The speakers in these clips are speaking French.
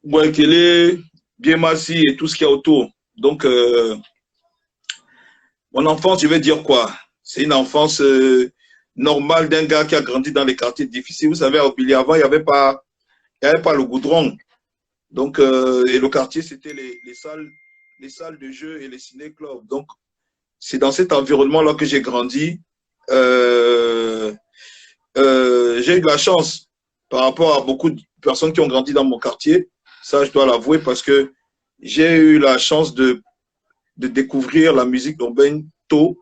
Boakele, Biémassi et tout ce qu'il y a autour. Donc, mon enfance, je vais dire quoi? C'est une enfance normale d'un gars qui a grandi dans les quartiers difficiles. Vous savez, à Obili, avant, il y avait pas le goudron. Donc, et le quartier, c'était les salles de jeu et les ciné-clubs. Donc, c'est dans cet environnement-là que j'ai grandi. Euh, j'ai eu de la chance par rapport à beaucoup de personnes qui ont grandi dans mon quartier. Ça, je dois l'avouer parce que j'ai eu la chance de découvrir la musique urbaine tôt,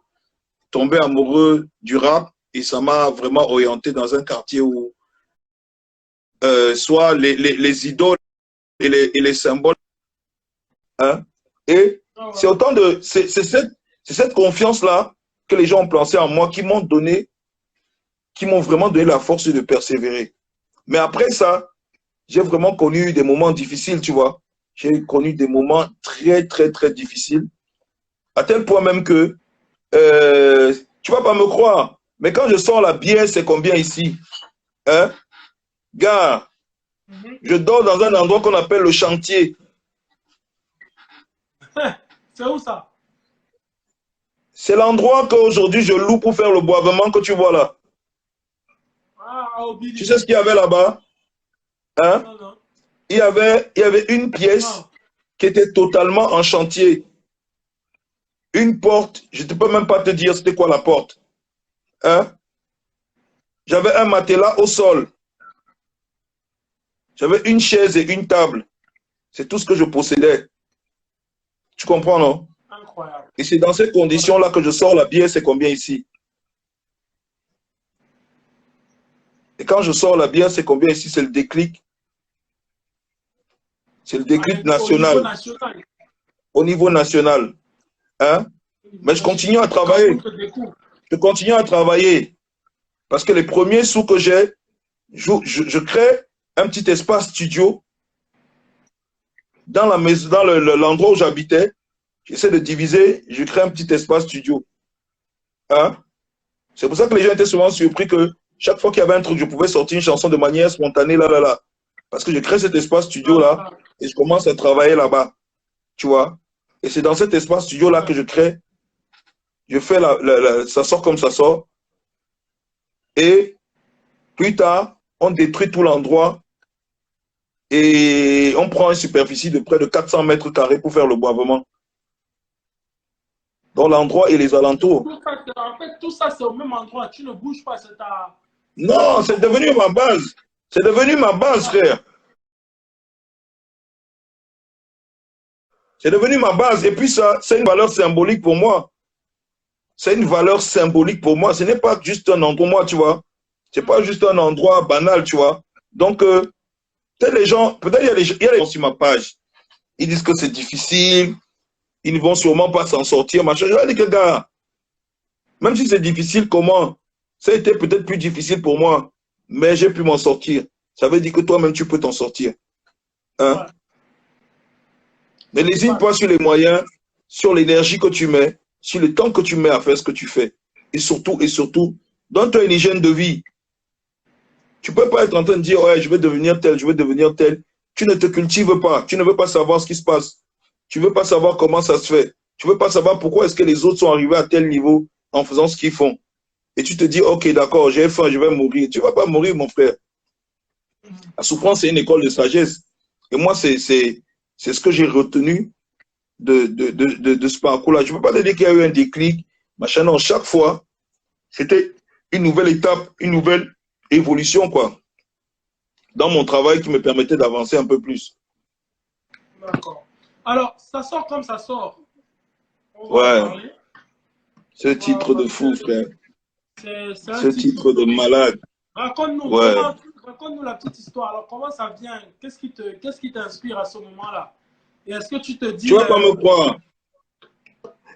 tomber amoureux du rap et ça m'a vraiment orienté dans un quartier où soit les idoles et les symboles. Hein, et c'est autant de. C'est cette confiance-là que les gens ont placé en moi qui m'ont vraiment donné la force de persévérer. Mais après ça, j'ai vraiment connu des moments difficiles, tu vois. J'ai connu des moments très, très, très difficiles, à tel point même que, tu vas pas me croire, mais quand je sors la bière, c'est combien ici? Hein? Gars, je dors dans un endroit qu'on appelle le chantier. C'est où ça? C'est l'endroit qu'aujourd'hui je loue pour faire le boivement que tu vois là. Ah, à Tu Obili. sais ce qu'il y avait là-bas? Hein? Non, non. Il y avait une pièce Non. qui était totalement en chantier. Une porte, je ne peux même pas te dire c'était quoi la porte. Hein? J'avais un matelas au sol. J'avais une chaise et une table. C'est tout ce que je possédais. Tu comprends, non? Incroyable. Et c'est dans ces conditions-là que je sors la bière, c'est combien ici? Et quand je sors la bière, c'est combien ici? C'est le déclic. C'est le déclic Au niveau national, national. au niveau national. Hein? Au niveau Mais je continue national. à Le Cameroun travailler. te découvre. Je continue à travailler. Parce que les premiers sous que j'ai, je crée un petit espace studio dans la maison, dans l'endroit où j'habitais. J'essaie de diviser, je crée un petit espace studio. Hein? C'est pour ça que les gens étaient souvent surpris que chaque fois qu'il y avait un truc, je pouvais sortir une chanson de manière spontanée, là, là, là. Parce que je crée cet espace studio-là Ah, et je commence à travailler là-bas. Tu vois? Et c'est dans cet espace studio-là que je crée. Je fais ça sort comme ça sort. Et plus tard, on détruit tout l'endroit et on prend une superficie de près de 400 mètres carrés pour faire le boivement. Dans l'endroit et les alentours. en fait, tout ça, c'est au même endroit. Tu ne bouges pas. C'est ta Non, zone de c'est devenu confort. ma base. C'est devenu ma base, Ah, frère. C'est devenu ma base. Et puis ça, c'est une valeur symbolique pour moi. C'est une valeur symbolique pour moi. Ce n'est pas juste un endroit pour moi, tu vois. C'est pas juste un endroit banal, tu vois. Donc, peut-être les gens, peut-être il y a les gens sur ma page. Ils disent que c'est difficile. Ils ne vont sûrement pas s'en sortir, machin. Je leur dis que, gars, même si c'est difficile, comment? Ça a été peut-être plus difficile pour moi, mais j'ai pu m'en sortir. Ça veut dire que toi-même, tu peux t'en sortir. Hein? ouais. Ne lésine Ouais. pas sur les moyens, sur l'énergie que tu mets, sur le temps que tu mets à faire ce que tu fais. Et surtout, donne-toi une hygiène de vie. Tu ne peux pas être en train de dire, ouais, je vais devenir tel, je vais devenir tel. Tu ne te cultives pas. Tu ne veux pas savoir ce qui se passe. Tu ne veux pas savoir comment ça se fait. Tu ne veux pas savoir pourquoi est-ce que les autres sont arrivés à tel niveau en faisant ce qu'ils font. Et tu te dis, ok, d'accord, j'ai faim, je vais mourir. Tu ne vas pas mourir, mon frère. La souffrance, c'est une école de sagesse. Et moi, c'est ce que j'ai retenu de ce parcours-là. Je ne peux pas te dire qu'il y a eu un déclic, machin. Non, chaque fois, c'était une nouvelle étape, une nouvelle évolution, quoi, dans mon travail qui me permettait d'avancer un peu plus. D'accord. Alors, ça sort comme ça sort. On va en Ouais, parler. ce titre de Parce que fou, frère. c'est un Ce titre titre de historique. malade. Raconte-nous, Ouais. raconte-nous la petite histoire. Alors, comment ça vient? Qu'est-ce qui t'inspire à ce moment-là? Et est-ce que tu te Tu dis, vas pas me croire.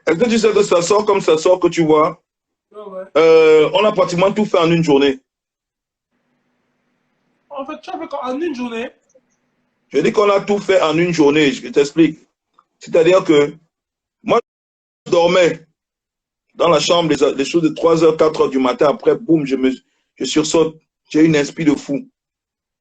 Est-ce que tu sais que ça sort comme ça sort que tu vois? ouais, ouais. On a pratiquement tout fait en une journée. En fait, tu as fait en une journée? Je dis qu'on a tout fait en une journée, je t'explique. C'est-à-dire que moi, je dormais dans la chambre, les choses de 3 heures, 4 heures du matin. Après, boum, je sursaute. J'ai une esprit de fou.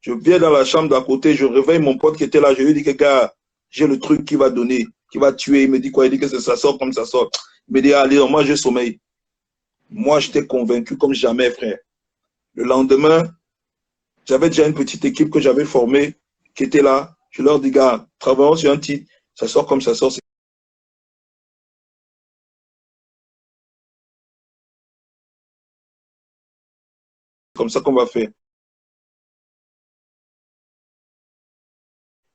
Je viens dans la chambre d'à côté, je réveille mon pote qui était là, je lui dis que gars, j'ai le truc qui va donner, qui va tuer. Il me dit quoi? Il dit que ça sort comme ça sort. Il me dit, allez, moi j'ai sommeil. Moi, j'étais convaincu comme jamais, frère. Le lendemain, j'avais déjà une petite équipe que j'avais formée qui était là. Je leur dis, gars, travaillons sur un titre, ça sort comme ça sort. C'est comme ça qu'on va faire.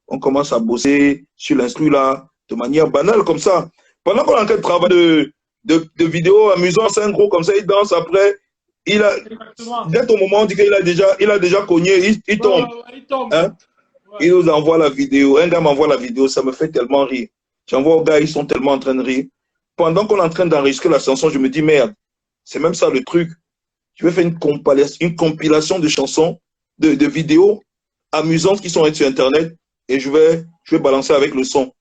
On commence à bosser sur l'instru là, de manière banale comme ça. Pendant qu'on est en train de travailler de vidéos amusantes, c'est un gros comme ça, il danse après. Il a, Exactement. dès au moment, on dit qu'il a déjà cogné, il tombe. Il tombe. Hein? Ouais. Il nous envoie la vidéo. Un gars m'envoie la vidéo, ça me fait tellement rire. J'envoie aux gars, ils sont tellement en train de rire. Pendant qu'on est en train d'enregistrer la chanson, je me dis, merde, c'est même ça le truc. Je vais faire une compilation de chansons, de vidéos amusantes qui sont sur Internet et je vais balancer avec le son.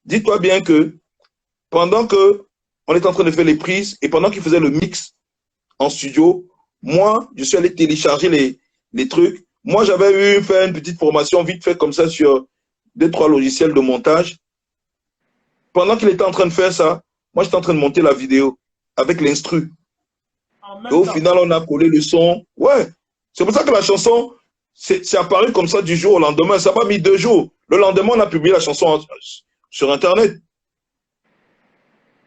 Dis-toi bien que pendant que on est en train de faire les prises et pendant qu'il faisait le mix en studio, moi, je suis allé télécharger les trucs. Moi, j'avais eu fait une petite formation vite fait comme ça sur 2, 3 logiciels de montage. Pendant qu'il était en train de faire ça, moi, j'étais en train de monter la vidéo avec l'instru. Et au final, on a collé le son. Ouais, c'est pour ça que la chanson, c'est apparu comme ça du jour au lendemain. Ça m'a mis 2 jours. Le lendemain, on a publié la chanson sur Internet.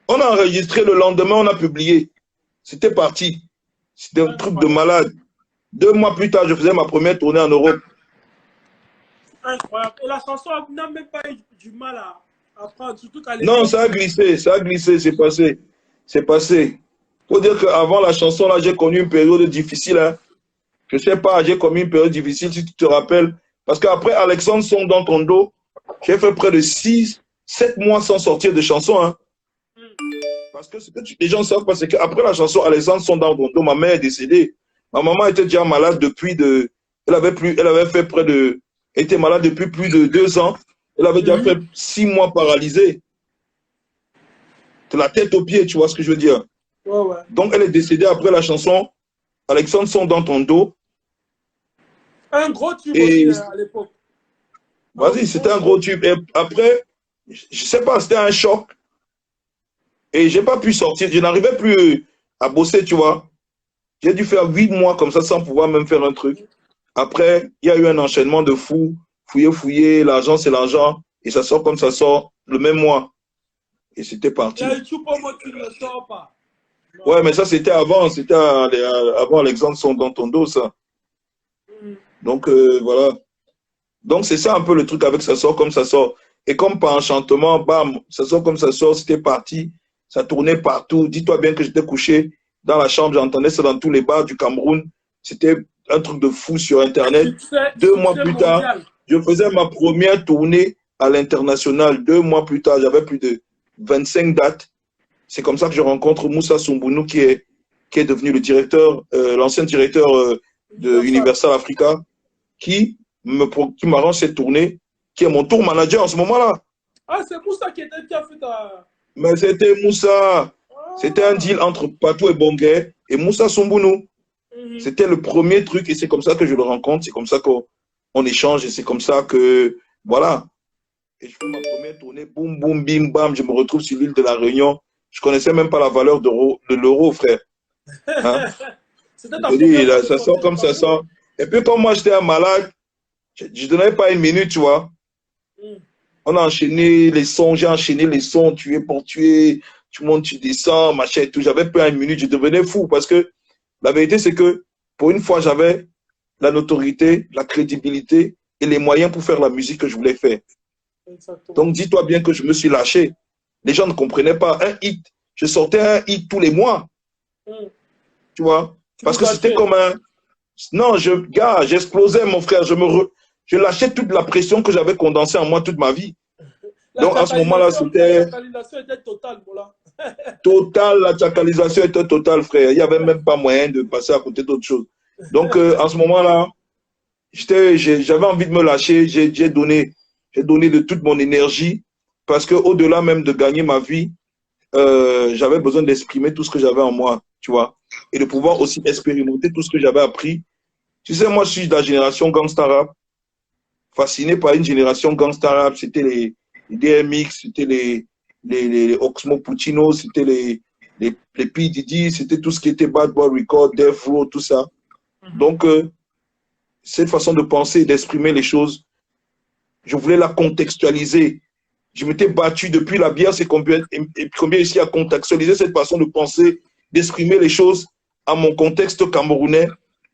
On a enregistré le lendemain, on a publié. C'était parti. C'était un truc de malade. 2 mois plus tard, je faisais ma première tournée en Europe. Incroyable. Et la chanson n'a même pas eu du mal à prendre, surtout qu'à Non, l'époque. ça a glissé, c'est passé. C'est passé. Il faut dire qu'avant la chanson, là, j'ai connu une période difficile. Hein. Je ne sais pas, j'ai connu une période difficile, si tu te rappelles. Parce qu'après Alexandre Son dans ton dos, j'ai fait près de 6, 7 mois sans sortir de chanson. Hein. Parce que ce que les gens ne savent pas, c'est qu'après la chanson Alexandre Son dans ton dos, ma mère est décédée. Ma maman était déjà malade depuis de. Elle avait fait près de. Elle était malade depuis plus de 2 ans. Elle avait déjà fait 6 mois paralysée. De la tête aux pieds, tu vois ce que je veux dire. Ouais, ouais. Donc, elle est décédée après la chanson Alexandre Son dans ton dos. Un gros tube Et aussi à l'époque. vas-y, c'était un gros tube. Et après, je ne sais pas, c'était un choc. Et je n'ai pas pu sortir. Je n'arrivais plus à bosser, tu vois. J'ai dû faire 8 mois comme ça sans pouvoir même faire un truc. Après, il y a eu un enchaînement de fous. Fouiller, fouiller, l'argent, c'est l'argent. Et ça sort comme ça sort le même mois. Et c'était parti. Il y a YouTube, moi, tu ne le sors pas. Non. Ouais, mais ça, c'était avant. C'était avant Alexandre Son dans ton dos, ça. Donc, voilà. Donc, c'est ça un peu le truc avec ça sort comme ça sort. Et comme par enchantement, bam, ça sort comme ça sort, c'était parti. Ça tournait partout. Dis-toi bien que j'étais couché dans la chambre, j'entendais ça dans tous les bars du Cameroun. C'était un truc de fou sur Internet. 2 mois plus tard, je faisais ma première tournée à l'international. 2 mois plus tard, j'avais plus de 25 dates. C'est comme ça que je rencontre Moussa Soumbounou qui est devenu le directeur, l'ancien directeur de Universal Africa, qui m'arrange cette tournée, qui est mon tour manager en ce moment-là. Ah, c'est Moussa qui a fait ta... Mais c'était Moussa. C'était un deal entre Patou et Bongué et Moussa Soumbounou. C'était le premier truc et c'est comme ça que je le rencontre, c'est comme ça qu'on échange et c'est comme ça que, voilà. Et je fais ma première tournée, boum, boum, bim, bam, je me retrouve sur l'île de la Réunion. Je ne connaissais même pas la valeur de l'euro, frère. Hein? C'était ta première là, ça sort comme ça sort. Et puis comme moi j'étais un malade, je ne donnais pas une minute, tu vois. On a enchaîné les sons, j'ai enchaîné les sons, tué pour tuer, tu montes, tu descends, machin et tout. J'avais pas une minute, je devenais fou parce que la vérité, c'est que pour une fois, j'avais la notoriété, la crédibilité et les moyens pour faire la musique que je voulais faire. Exactement. Donc, dis-toi bien que je me suis lâché. Les gens ne comprenaient pas. Un hit, je sortais un hit tous les mois. Tu vois? Parce que c'était comme un... Non, gars, j'explosais, mon frère. Je lâchais toute la pression que j'avais condensée en moi toute ma vie. Donc, à ce moment-là, c'était... La totalisation était totale, voilà. Total, la tchakalisation était totale, frère. Il n'y avait même pas moyen de passer à côté d'autre chose. Donc, en ce moment-là, j'avais envie de me lâcher. J'ai donné de toute mon énergie parce qu'au-delà même de gagner ma vie, j'avais besoin d'exprimer tout ce que j'avais en moi, tu vois, et de pouvoir aussi expérimenter tout ce que j'avais appris. Tu sais, moi, je suis de la génération gangsta rap. fasciné par une génération gangsta rap. C'était les DMX, c'était les Oxmo Puccino, c'était les P. Diddy, c'était tout ce qui était Bad Boy Record, Death Row, tout ça. Donc, cette façon de penser et d'exprimer les choses, je voulais la contextualiser. Je m'étais battu depuis la bière, c'est combien ici à contextualiser cette façon de penser, d'exprimer les choses à mon contexte camerounais.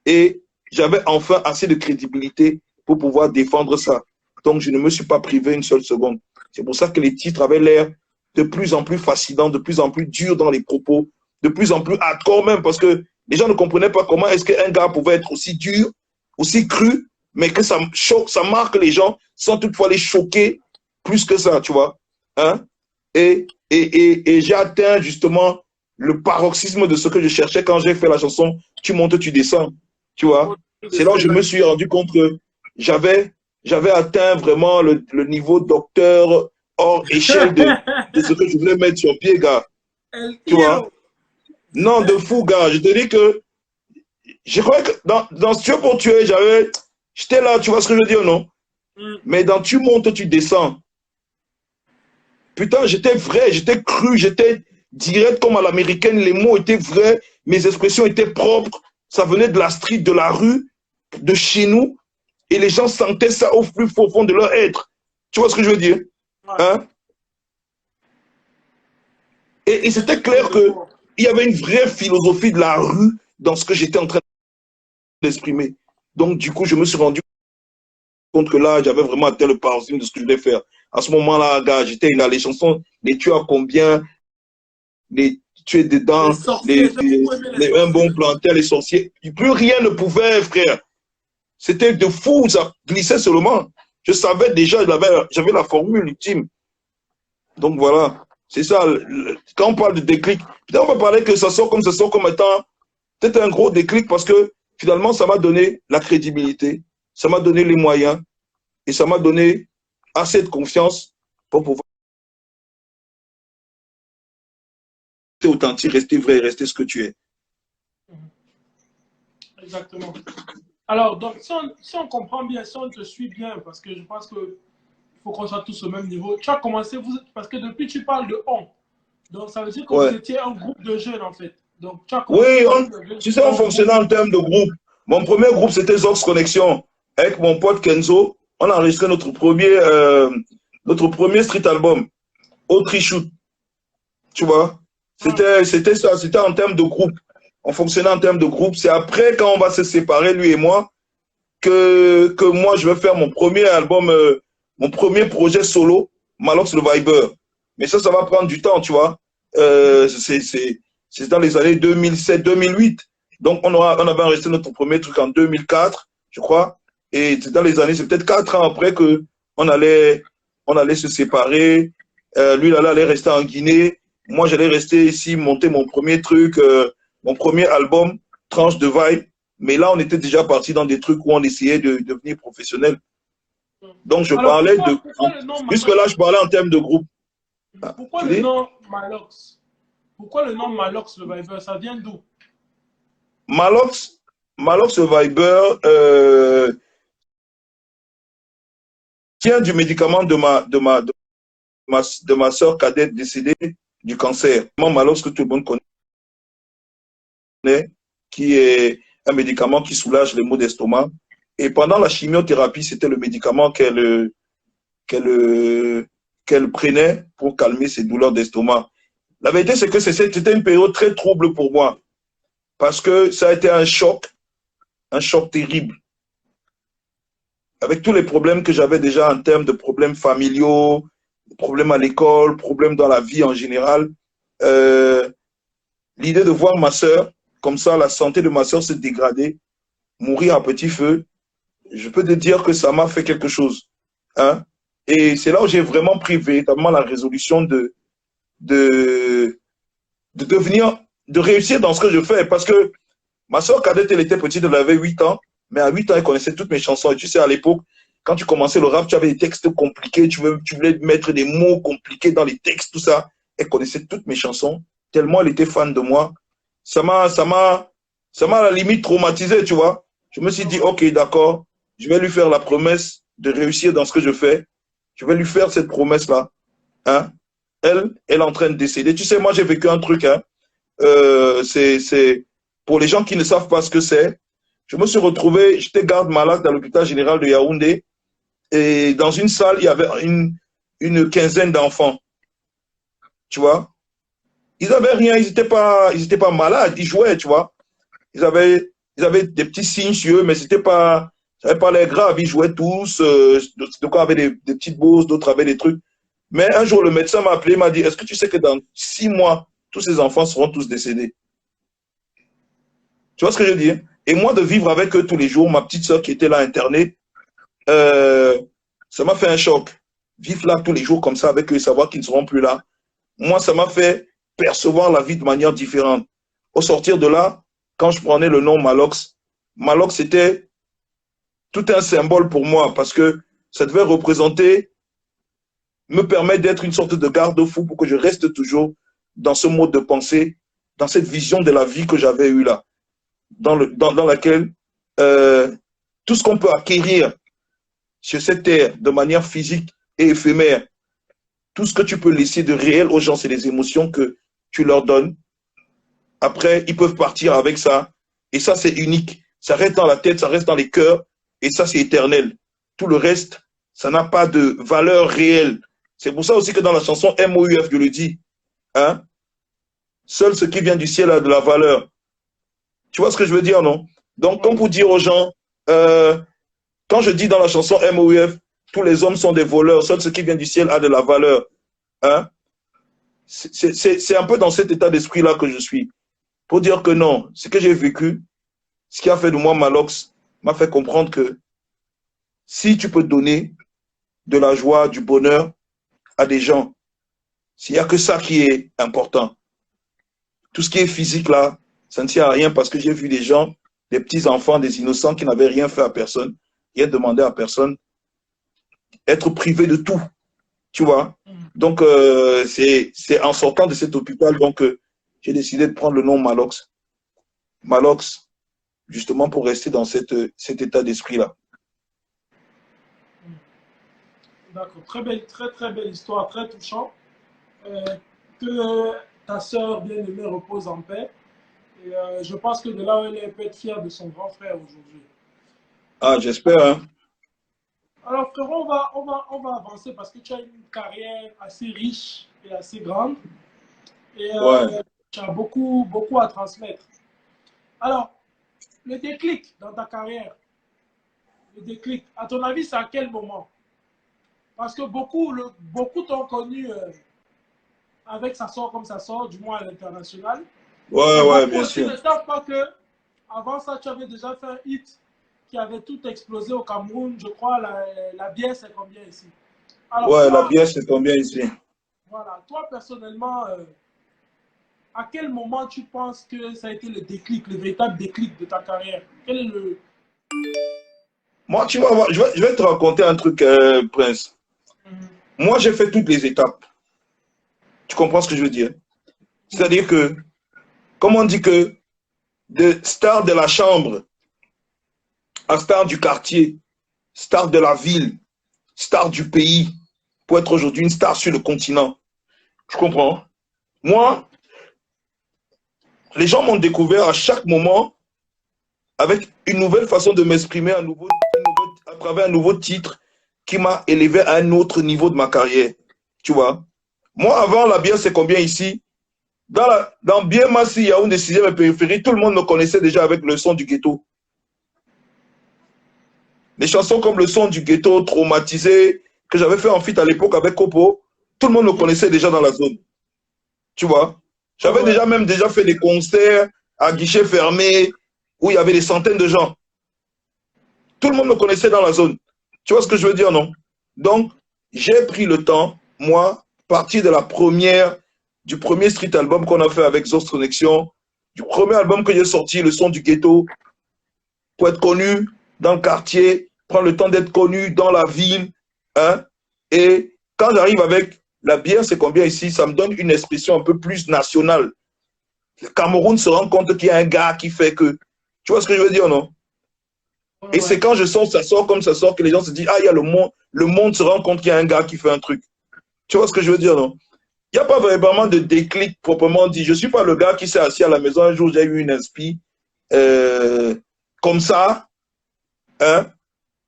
Et j'avais enfin assez de crédibilité pour pouvoir défendre ça. Donc, je ne me suis pas privé une seule seconde. C'est pour ça que les titres avaient l'air de plus en plus fascinants, de plus en plus durs dans les propos, de plus en plus hardcore même, parce que les gens ne comprenaient pas comment est-ce qu'un gars pouvait être aussi dur, aussi cru, mais que ça choque, ça marque les gens sans toutefois les choquer plus que ça, tu vois. Hein? Et j'ai atteint justement le paroxysme de ce que je cherchais quand j'ai fait la chanson Tu montes, tu descends. Tu vois, c'est là où je me suis rendu compte que j'avais atteint vraiment le niveau docteur hors échelle de ce que je voulais mettre sur pied, gars. Tu vois, non, de fou, gars. Je te dis que je croyais que dans Tuer pour tuer, j'étais là, tu vois ce que je veux dire, non? Mais dans Tu montes, tu descends. Putain, j'étais vrai, j'étais cru, j'étais direct comme à l'américaine. Les mots étaient vrais, mes expressions étaient propres. Ça venait de la street, de la rue, de chez nous. Et les gens sentaient ça au plus profond de leur être. Tu vois ce que je veux dire? Hein? Et c'était clair qu'il y avait une vraie philosophie de la rue dans ce que j'étais en train d'exprimer. Donc, du coup, je me suis rendu compte que là, j'avais vraiment atteint le paroxysme de ce que je voulais faire. À ce moment-là, gars, j'étais là, les chansons, les tu as combien, les tu es dedans, les sorciers, un bon plantain, les sorciers. Plus rien ne pouvait, frère. C'était de fou, ça glissait seulement. Je savais déjà, j'avais la formule ultime. Donc voilà, c'est ça. Quand on parle de déclic, on va parler que ça sort comme étant peut-être un gros déclic parce que finalement, ça m'a donné la crédibilité, ça m'a donné les moyens et ça m'a donné assez de confiance pour pouvoir rester authentique, rester vrai, rester ce que tu es. Exactement. Alors, donc, si on comprend bien, si on te suit bien, parce que je pense qu'il faut qu'on soit tous au même niveau, tu as commencé, parce que depuis tu parles de on, donc ça veut dire que vous Ouais. étiez un groupe de jeunes en fait. Donc, tu as Oui, commencé. tu sais, on fonctionnait en termes de groupe. Mon premier groupe, c'était Zox Connection. Avec mon pote Kenzo, on a enregistré notre premier street album, Autrichout. Tu vois, c'était ça, c'était en termes de groupe. On fonctionnait en termes de groupe. C'est après, quand on va se séparer, lui et moi, que moi, je vais faire mon premier album, mon premier projet solo, Malox le Viber. Mais ça va prendre du temps, tu vois. C'est dans les années 2007-2008. Donc, on avait enregistré notre premier truc en 2004, je crois. Et c'est dans les années, c'est peut-être 4 ans après que on allait se séparer. Lui, là, allait rester en Guinée. Moi, j'allais rester ici, monter mon premier truc, mon premier album, Tranche de Vibe. Mais là, on était déjà parti dans des trucs où on essayait de devenir professionnel. Donc, je Alors, parlais de. pourquoi le nom Jusque-là, je parlais en termes de groupe. Pourquoi le nom Malox? Pourquoi le nom Malox le Viber? Ça vient d'où? Malox Viber tient du médicament de ma soeur cadette décédée du cancer. Malox que tout le monde connaît, qui est un médicament qui soulage les maux d'estomac. Et pendant la chimiothérapie, c'était le médicament qu'elle prenait pour calmer ses douleurs d'estomac. La vérité, c'est que c'était une période très trouble pour moi parce que ça a été un choc terrible. Avec tous les problèmes que j'avais déjà en termes de problèmes familiaux, problèmes à l'école, problèmes dans la vie en général, l'idée de voir ma soeur, comme ça, la santé de ma soeur se dégrader, mourir à petit feu, je peux te dire que ça m'a fait quelque chose. Hein? Et c'est là où j'ai vraiment pris véritablement la résolution de devenir, de réussir dans ce que je fais. Parce que ma soeur cadette, elle était petite, elle avait 8 ans, mais à 8 ans, elle connaissait toutes mes chansons. Et tu sais, à l'époque, quand tu commençais le rap, tu avais des textes compliqués, tu voulais mettre des mots compliqués dans les textes, tout ça. Elle connaissait toutes mes chansons, tellement elle était fan de moi. Ça m'a à la limite traumatisé, tu vois. Je me suis dit, ok, d'accord, je vais lui faire la promesse de réussir dans ce que je fais, je vais lui faire cette promesse-là. Hein? Elle est en train de décéder. Tu sais, moi, j'ai vécu un truc. Hein? C'est pour les gens qui ne savent pas ce que c'est. Je me suis retrouvé, j'étais garde malade dans l'hôpital général de Yaoundé. Et dans une salle, il y avait une quinzaine d'enfants. Tu vois? Ils n'avaient rien, ils étaient pas malades, ils jouaient, tu vois? Ils avaient, ils avaient des petits signes sur eux, mais ça n'avait pas l'air grave. Ils jouaient tous. Donc, avaient des petites bosses, d'autres avaient des trucs. Mais un jour, le médecin m'a appelé, m'a dit, est-ce que tu sais que dans 6 mois, tous ces enfants seront tous décédés? Tu vois ce que je veux dire? Et moi, de vivre avec eux tous les jours, ma petite soeur qui était là internée, euh, ça m'a fait un choc. Vivre là tous les jours comme ça avec eux et savoir qu'ils ne seront plus là. Moi, ça m'a fait percevoir la vie de manière différente. Au sortir de là, quand je prenais le nom Malox, Malox c'était tout un symbole pour moi parce que ça devait représenter, me permettre d'être une sorte de garde-fou pour que je reste toujours dans ce mode de pensée, dans cette vision de la vie que j'avais eue là, dans laquelle tout ce qu'on peut acquérir sur cette terre de manière physique et éphémère, tout ce que tu peux laisser de réel aux gens, c'est les émotions que tu leur donnes. Après, ils peuvent partir avec ça. Et ça, c'est unique. Ça reste dans la tête, ça reste dans les cœurs. Et ça, c'est éternel. Tout le reste, ça n'a pas de valeur réelle. C'est pour ça aussi que dans la chanson MOUF, je le dis, hein, seul ce qui vient du ciel a de la valeur. Tu vois ce que je veux dire, non? Donc, comme pour dire aux gens, quand je dis dans la chanson MOUF, tous les hommes sont des voleurs, seul ce qui vient du ciel a de la valeur. Hein? C'est un peu dans cet état d'esprit-là que je suis. Pour dire que non, ce que j'ai vécu, ce qui a fait de moi Malox, m'a fait comprendre que si tu peux donner de la joie, du bonheur à des gens, s'il n'y a que ça qui est important. Tout ce qui est physique là, ça ne tient à rien parce que j'ai vu des gens, des petits enfants, des innocents qui n'avaient rien fait à personne, rien demandé à personne, être privés de tout, tu vois. Donc, c'est en sortant de cet hôpital donc j'ai décidé de prendre le nom Malox. Malox, justement pour rester dans cet état d'esprit-là. D'accord, très belle, très très belle histoire, très touchant. Que ta sœur bien-aimée repose en paix. Et je pense que de là où elle peut être fière de son grand frère aujourd'hui. Ah, j'espère, hein. Alors frérot, on va avancer parce que tu as une carrière assez riche et assez grande. Et Ouais. tu as beaucoup, beaucoup à transmettre. Alors, le déclic dans ta carrière, le déclic, à ton avis, c'est à quel moment? Parce que beaucoup t'ont connu avec sa sort comme ça sort, du moins à l'international. Ouais, Mais ouais, beaucoup bien aussi sûr. ne savent pas que avant ça, tu avais déjà fait un hit qui avait tout explosé au Cameroun. Je crois la bière, c'est combien ici? Alors Ouais, la toi, bière, c'est combien ici? voilà, toi personnellement, à quel moment tu penses que ça a été le déclic, le véritable déclic de ta carrière? Quel est le... Moi, tu vas voir, je vais te raconter un truc, Prince. Moi, j'ai fait toutes les étapes. Tu comprends ce que je veux dire? C'est-à-dire que, comme on dit que de star de la chambre à star du quartier, star de la ville, star du pays, pour être aujourd'hui une star sur le continent. Je comprends. Moi, les gens m'ont découvert à chaque moment avec une nouvelle façon de m'exprimer, à travers un nouveau titre qui m'a élevé à un autre niveau de ma carrière. Tu vois? Moi, avant, la bière, c'est combien ici? Dans bien Massi, il y a une des 6e périphérie, tout le monde me connaissait déjà avec le son du ghetto. Les chansons comme le son du ghetto, traumatisé, que j'avais fait en feat à l'époque avec Kopo, tout le monde me connaissait déjà dans la zone. Tu vois? Ouais, J'avais ouais. déjà fait des concerts à guichet fermé où il y avait des centaines de gens. Tout le monde me connaissait dans la zone. Tu vois ce que je veux dire, non? Donc, j'ai pris le temps, moi, partir de du premier street album qu'on a fait avec Zost Connection, du premier album que j'ai sorti, Le son du ghetto, pour être connu dans le quartier, prendre le temps d'être connu dans la ville. Hein? Et quand j'arrive avec la bière, c'est combien ici? Ça me donne une expression un peu plus nationale. Le Cameroun se rend compte qu'il y a un gars qui fait que. Tu vois ce que je veux dire, non? Et c'est quand je sors, ça sort comme ça sort, que les gens se disent, ah, il y a le monde se rend compte qu'il y a un gars qui fait un truc. Tu vois ce que je veux dire, non? Il n'y a pas vraiment de déclic proprement dit. Je ne suis pas le gars qui s'est assis à la maison un jour, j'ai eu une inspi comme ça. Hein?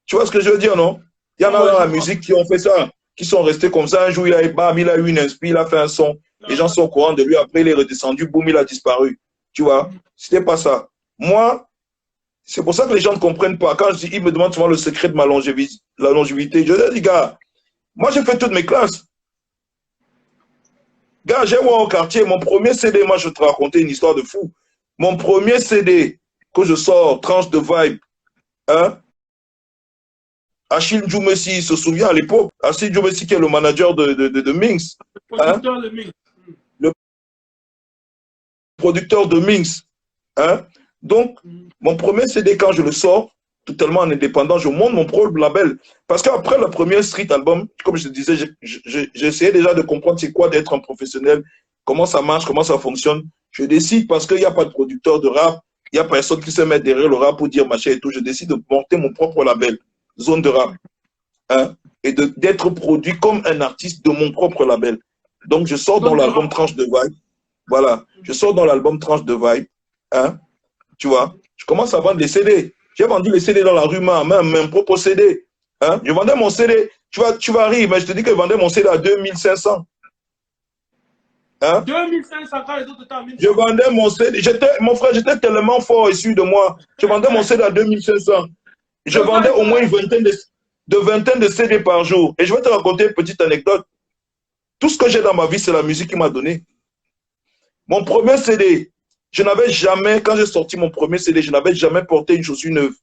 Tu vois ce que je veux dire, non? Il y en a dans la musique qui ont fait ça, qui sont restés comme ça. Un jour, bam, il a eu une inspi, il a fait un son. Les gens sont au courant de lui. Après, il est redescendu, boum, il a disparu. Tu vois? C'était pas ça. Moi, c'est pour ça que les gens ne comprennent pas. Quand ils me demandent souvent le secret de ma longévité, la longévité, je leur dis, gars, moi, j'ai fait toutes mes classes. Gars, j'ai moi au quartier, mon premier CD, moi, je vais te raconter une histoire de fou. Mon premier CD que je sors, tranche de vibe, hein? Achille Djoumessi se souvient à l'époque. Achille Djoumessi qui est le manager de Minx. Le producteur de Minx. Le producteur de Minx. Hein? Donc, mon premier CD, quand je le sors, totalement en indépendant, je monte mon propre label. Parce qu'après le premier street album, comme je te disais, j'ai essayé déjà de comprendre c'est quoi d'être un professionnel, comment ça marche, comment ça fonctionne. Je décide parce qu'il n'y a pas de producteur de rap, il n'y a personne qui se met derrière le rap pour dire machin et tout. Je décide de monter mon propre label, Zone de Rap. Hein, et d'être produit comme un artiste de mon propre label. Donc, je sors dans l'album Tranche de Vibe. Voilà, je sors dans l'album Tranche de Vibe. Hein, tu vois, je commence à vendre des CD. J'ai vendu les CD dans la rue, même propre CD. Hein, je vendais mon CD, tu vas rire, mais je te dis que je vendais mon CD à 2500. Hein? 2500 quand les autres étaient à 1500. Je vendais mon CD. Mon frère, j'étais tellement fort issu de moi. Je vendais mon CD à 2500. Je vendais au moins une vingtaine de CD par jour. Et je vais te raconter une petite anecdote. Tout ce que j'ai dans ma vie, c'est la musique qui m'a donné. Mon premier CD, je n'avais jamais, quand j'ai sorti mon premier CD, je n'avais jamais porté une chaussure neuve.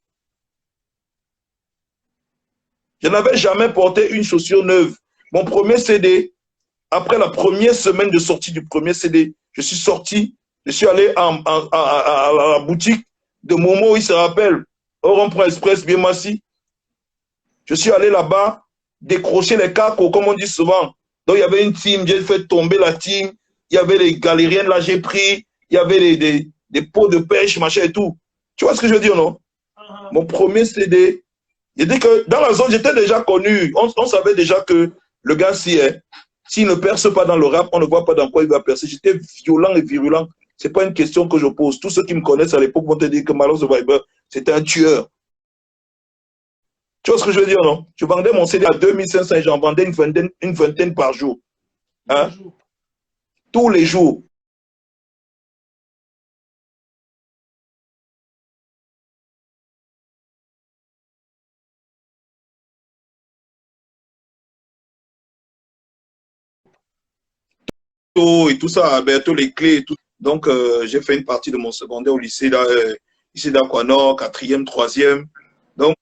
Je n'avais jamais porté une chaussure neuve. Mon premier CD, après la première semaine de sortie du premier CD, je suis sorti, je suis allé à la boutique de Momo, il se rappelle, au rond-point express, bien massi. Je suis allé là-bas, décrocher les cacos, comme on dit souvent. Donc, il y avait une team, j'ai fait tomber la team. Il y avait les galériennes, là, j'ai pris. Il y avait des pots de pêche, machin et tout. Tu vois ce que je veux dire, non? Mon premier CD, j'ai dit que dans la zone, j'étais déjà connu. On savait déjà que le gars, s'il ne perce pas dans le rap, on ne voit pas dans quoi il va percer. J'étais violent et virulent. Ce n'est pas une question que je pose. Tous ceux qui me connaissent à l'époque vont te dire que Malos de Viber, c'était un tueur. Tu vois ce que je veux dire, non? Je vendais mon CD à 2500 et j'en vendais une vingtaine par jour. Hein? Tous les jours. Et tout ça, bientôt les clés et tout. Donc, j'ai fait une partie de mon secondaire au lycée, lycée d'Aquanor, 4e, 3e. Donc,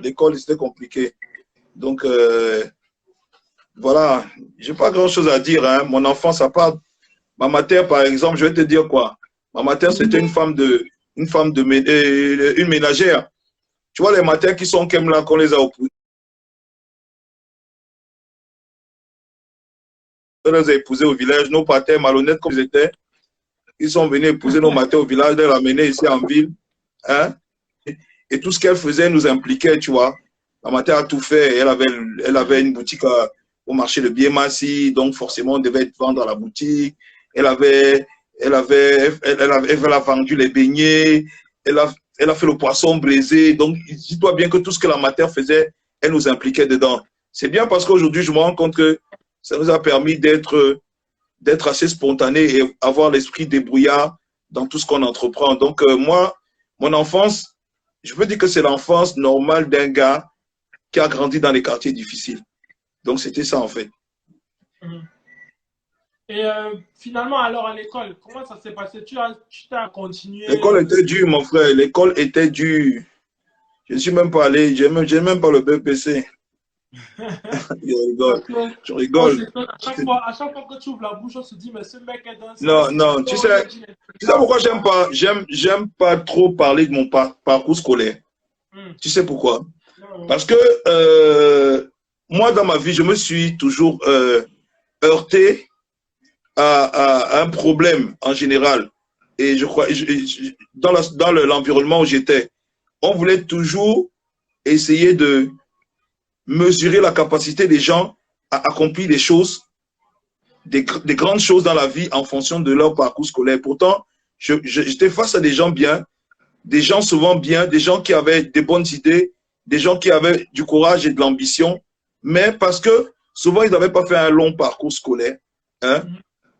l'école, c'était compliqué. Donc, voilà, j'ai pas grand-chose à dire. Hein. Mon enfance, à part ma mère, par exemple, je vais te dire quoi. Ma mère, c'était une ménagère. Tu vois, les matères qui sont comme là, qu'on les a épousés au village, nos patères malhonnêtes comme ils étaient, ils sont venus épouser nos matères au village, les ramener ici en ville. Hein? Et tout ce qu'elle faisait nous impliquait, tu vois. Ma mère a tout fait. Elle avait une boutique au marché de Biémassi, donc forcément, on devait être vendre à la boutique. Elle a vendu les beignets. Elle a fait le poisson braisé. Donc, dis-toi bien que tout ce que la matière faisait, elle nous impliquait dedans. C'est bien parce qu'aujourd'hui, je me rends compte que ça nous a permis d'être assez spontané et avoir l'esprit débrouillard dans tout ce qu'on entreprend. Donc, moi, mon enfance, je peux dire que c'est l'enfance normale d'un gars qui a grandi dans les quartiers difficiles. Donc, c'était ça, en fait. Et finalement, alors à l'école, comment ça s'est passé? Tu as continué? L'école était dure, mon frère. L'école était dure. Je ne suis même pas allé. Je n'ai même pas le BPC. Je rigole. À chaque fois que tu ouvres la bouche, on se dit, mais ce mec est dans Non, non. Tu sais pourquoi j'aime pas trop parler de mon parcours scolaire. Tu sais pourquoi? Parce que moi, dans ma vie, je me suis toujours heurté à un problème en général. Et je crois, dans l'environnement où j'étais, on voulait toujours essayer de mesurer la capacité des gens à accomplir des choses, des grandes choses dans la vie en fonction de leur parcours scolaire. Pourtant, j'étais face à des gens bien, des gens souvent bien, des gens qui avaient des bonnes idées, des gens qui avaient du courage et de l'ambition, mais parce que souvent, ils n'avaient pas fait un long parcours scolaire, hein,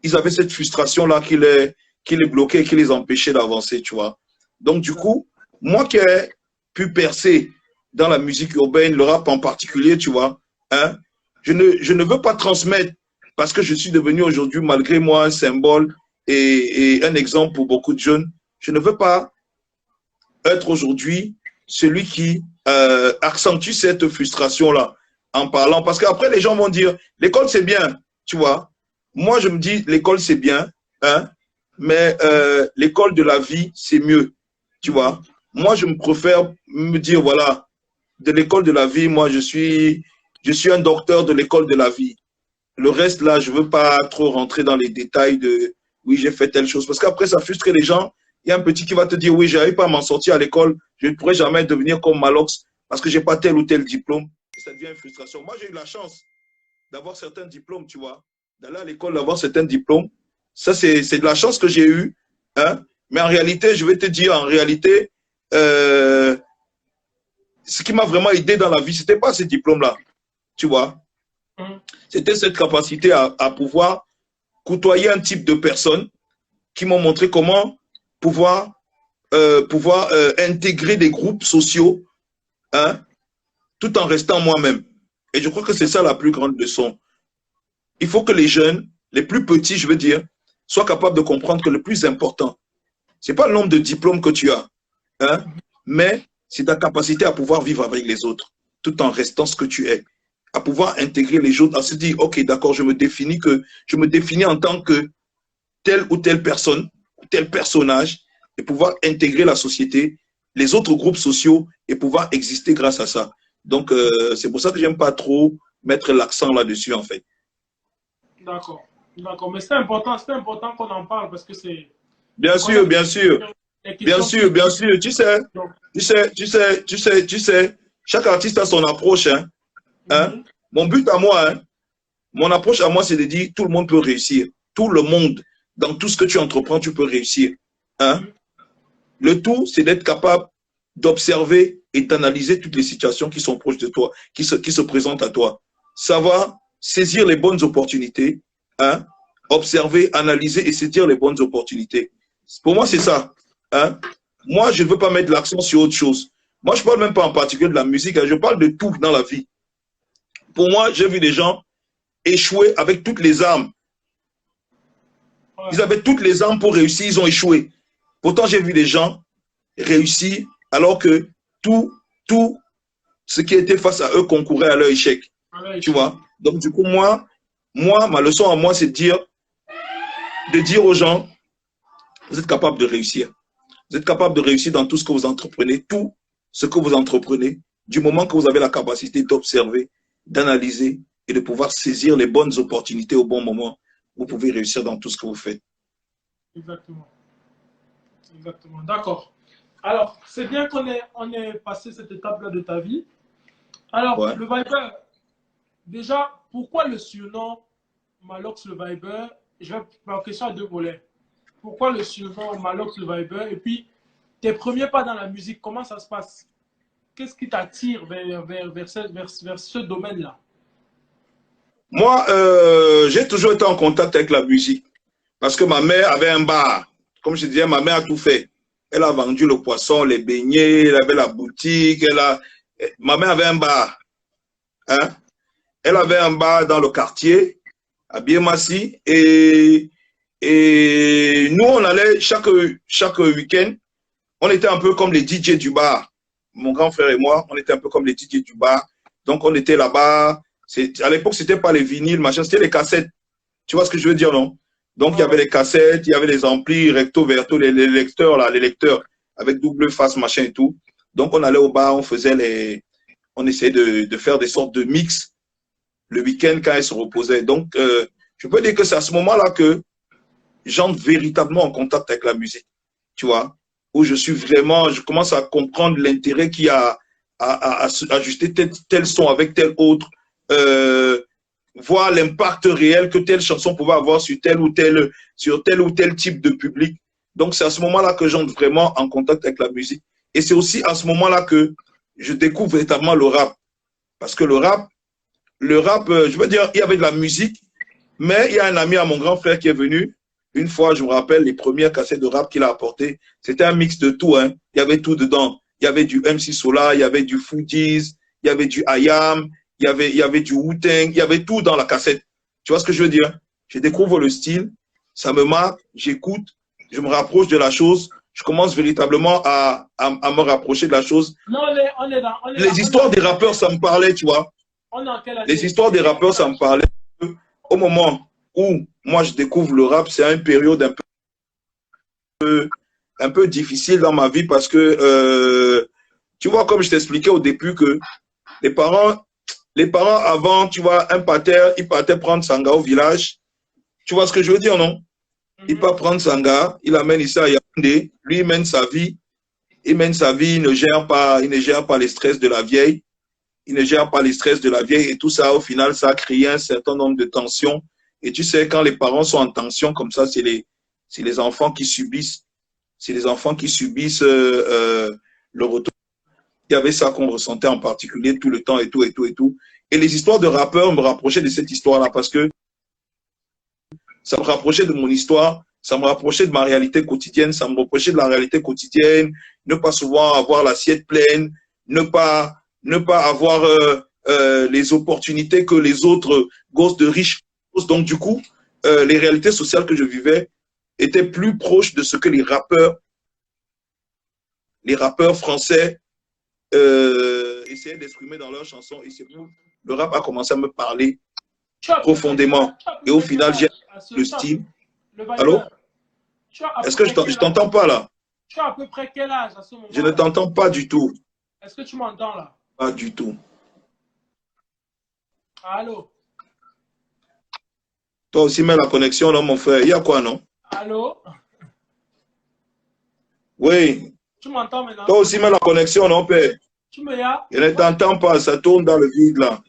ils avaient cette frustration-là qui les bloquait, qui les empêchait d'avancer, tu vois. Donc, du coup, moi qui ai pu percer dans la musique urbaine, le rap en particulier, tu vois, hein, je ne veux pas transmettre parce que je suis devenu aujourd'hui, malgré moi, un symbole et un exemple pour beaucoup de jeunes. Je ne veux pas être aujourd'hui celui qui accentue cette frustration-là en parlant. Parce qu'après, les gens vont dire, l'école, c'est bien, tu vois. Moi, je me dis, l'école, c'est bien, hein, mais l'école de la vie, c'est mieux, tu vois. Moi, je me préfère me dire, voilà, de l'école de la vie, moi, je suis un docteur de l'école de la vie. Le reste, là, je ne veux pas trop rentrer dans les détails de, oui, j'ai fait telle chose. Parce qu'après, ça frustre les gens. Il y a un petit qui va te dire, oui, je n'arrive pas à m'en sortir à l'école, je ne pourrai jamais devenir comme Malox parce que je n'ai pas tel ou tel diplôme. Et ça devient une frustration. Moi, j'ai eu la chance d'avoir certains diplômes, tu vois, d'aller à l'école, d'avoir certains diplômes. Ça, c'est de la chance que j'ai eue. Hein? Mais en réalité, je vais te dire, en réalité, ce qui m'a vraiment aidé dans la vie, ce n'était pas ces diplômes-là, tu vois. C'était cette capacité à pouvoir côtoyer un type de personnes qui m'ont montré comment pouvoir intégrer des groupes sociaux, hein, tout en restant moi-même. Et je crois que c'est ça la plus grande leçon. Il faut que les jeunes, les plus petits, je veux dire, soient capables de comprendre que le plus important, ce n'est pas le nombre de diplômes que tu as, hein, mais c'est ta capacité à pouvoir vivre avec les autres, tout en restant ce que tu es, à pouvoir intégrer les autres, à se dire, ok, d'accord, je me définis en tant que telle ou telle personne, tel personnage, et pouvoir intégrer la société, les autres groupes sociaux, et pouvoir exister grâce à ça. Donc, c'est pour ça que j'aime pas trop mettre l'accent là-dessus, en fait. D'accord, d'accord. Mais c'est important qu'on en parle parce que c'est Bien quand même sûr, bien sûr, des bien questions sûr, qui... bien sûr. Tu sais, chaque artiste a son approche, hein. Hein? Mon but à moi, hein, mon approche à moi, c'est de dire tout le monde peut réussir. Tout le monde, dans tout ce que tu entreprends, tu peux réussir. Hein? Le tout, c'est d'être capable d'observer et d'analyser toutes les situations qui sont proches de toi, qui se présentent à toi. Savoir saisir les bonnes opportunités, hein? Observer, analyser et saisir les bonnes opportunités. Pour moi, c'est ça. Hein? Moi, je ne veux pas mettre l'accent sur autre chose. Moi, je ne parle même pas en particulier de la musique, hein, je parle de tout dans la vie. Pour moi, j'ai vu des gens échouer avec toutes les armes. Ils avaient toutes les armes pour réussir, ils ont échoué. Pourtant, j'ai vu des gens réussir alors que tout ce qui était face à eux concourait à leur échec. Tu vois? Donc, du coup, moi, ma leçon à moi, c'est de dire aux gens, vous êtes capable de réussir. Vous êtes capable de réussir dans tout ce que vous entreprenez, tout ce que vous entreprenez, du moment que vous avez la capacité d'observer, d'analyser et de pouvoir saisir les bonnes opportunités au bon moment, vous pouvez réussir dans tout ce que vous faites. Exactement. Exactement. D'accord. Alors, c'est bien on ait passé cette étape-là de ta vie. Alors, Ouais. le Viber, déjà, pourquoi le surnom Malox le Viber? Je vais poser question à deux volets. Pourquoi le surnom Malox le Viber? Et puis, tes premiers pas dans la musique, comment ça se passe? Qu'est-ce qui t'attire vers ce domaine-là? Moi, j'ai toujours été en contact avec la musique parce que ma mère avait un bar. Comme je disais, ma mère a tout fait. Elle a vendu le poisson, les beignets, elle avait la boutique, ma mère avait un bar. Hein? Elle avait un bar dans le quartier, à Biemassi, et nous, on allait chaque week-end, on était un peu comme les DJ du bar. Mon grand frère et moi, on était un peu comme les DJ du bar. Donc, on était là-bas. À l'époque, ce n'était pas les vinyles, machin, c'était les cassettes. Tu vois ce que je veux dire, non? Donc, il y avait les cassettes, il y avait les amplis, recto, verto, les lecteurs, là, les lecteurs avec double face, machin et tout. Donc, on allait au bar, on essayait de faire des sortes de mix le week-end quand elle se reposait. Donc, je peux dire que c'est à ce moment-là que j'entre véritablement en contact avec la musique, tu vois, où je commence à comprendre l'intérêt qu'il y a ajuster tel son avec tel autre, voir l'impact réel que telle chanson pouvait avoir sur tel ou tel type de public. Donc, c'est à ce moment-là que j'entre vraiment en contact avec la musique. Et c'est aussi à ce moment-là que je découvre véritablement le rap. Parce que le rap, je veux dire, il y avait de la musique, mais il y a un ami à mon grand frère qui est venu. Une fois, je me rappelle, les premières cassettes de rap qu'il a apportées, c'était un mix de tout. Hein. Il y avait tout dedans. Il y avait du MC Solar, il y avait du Fugees, il y avait du IAM, il y avait du Wu-Tang, il y avait tout dans la cassette. Tu vois ce que je veux dire? Je découvre le style, ça me marque, j'écoute, je me rapproche de la chose, je commence véritablement à me rapprocher de la chose. Non, les histoires des rappeurs, ça me parlait, tu vois. On est en quelle année? Les histoires des rappeurs, ça me parlait. Au moment où moi je découvre le rap, c'est une période un peu difficile dans ma vie parce que, tu vois, comme je t'expliquais au début que les parents avant, tu vois, il partait prendre Sanga au village. Tu vois ce que je veux dire, non? Il part prendre Sanga, il amène ici à Yaoundé, lui il mène sa vie, il ne gère pas les stress de la vieille, et tout ça, au final, ça a créé un certain nombre de tensions. Et tu sais, quand les parents sont en tension comme ça, c'est les enfants qui subissent, le retour. Il y avait ça qu'on ressentait en particulier tout le temps et tout. Et les histoires de rappeurs me rapprochaient de cette histoire-là parce que ça me rapprochait de mon histoire, ça me rapprochait de ma réalité quotidienne, ça me rapprochait de la réalité quotidienne, ne pas souvent avoir l'assiette pleine, ne pas avoir les opportunités que les autres gosses de riches. Donc du coup, les réalités sociales que je vivais étaient plus proches de ce que les rappeurs français essayaient d'exprimer dans leurs chansons. Et c'est où le rap a commencé à me parler profondément. Et au final, j'ai le style. Allô? Est-ce que je t'entends pas là? Tu as à peu près quel âge à ce moment-là? Je ne t'entends pas du tout. Est-ce que tu m'entends là? Pas du tout. Allô? Toi aussi, mets la connexion là, mon frère. Il y a quoi, non? Allô? Oui. Tu m'entends maintenant? Toi aussi, mets la connexion, non, père? Tu me as? Je ne t'entends pas, ça tourne dans le vide là.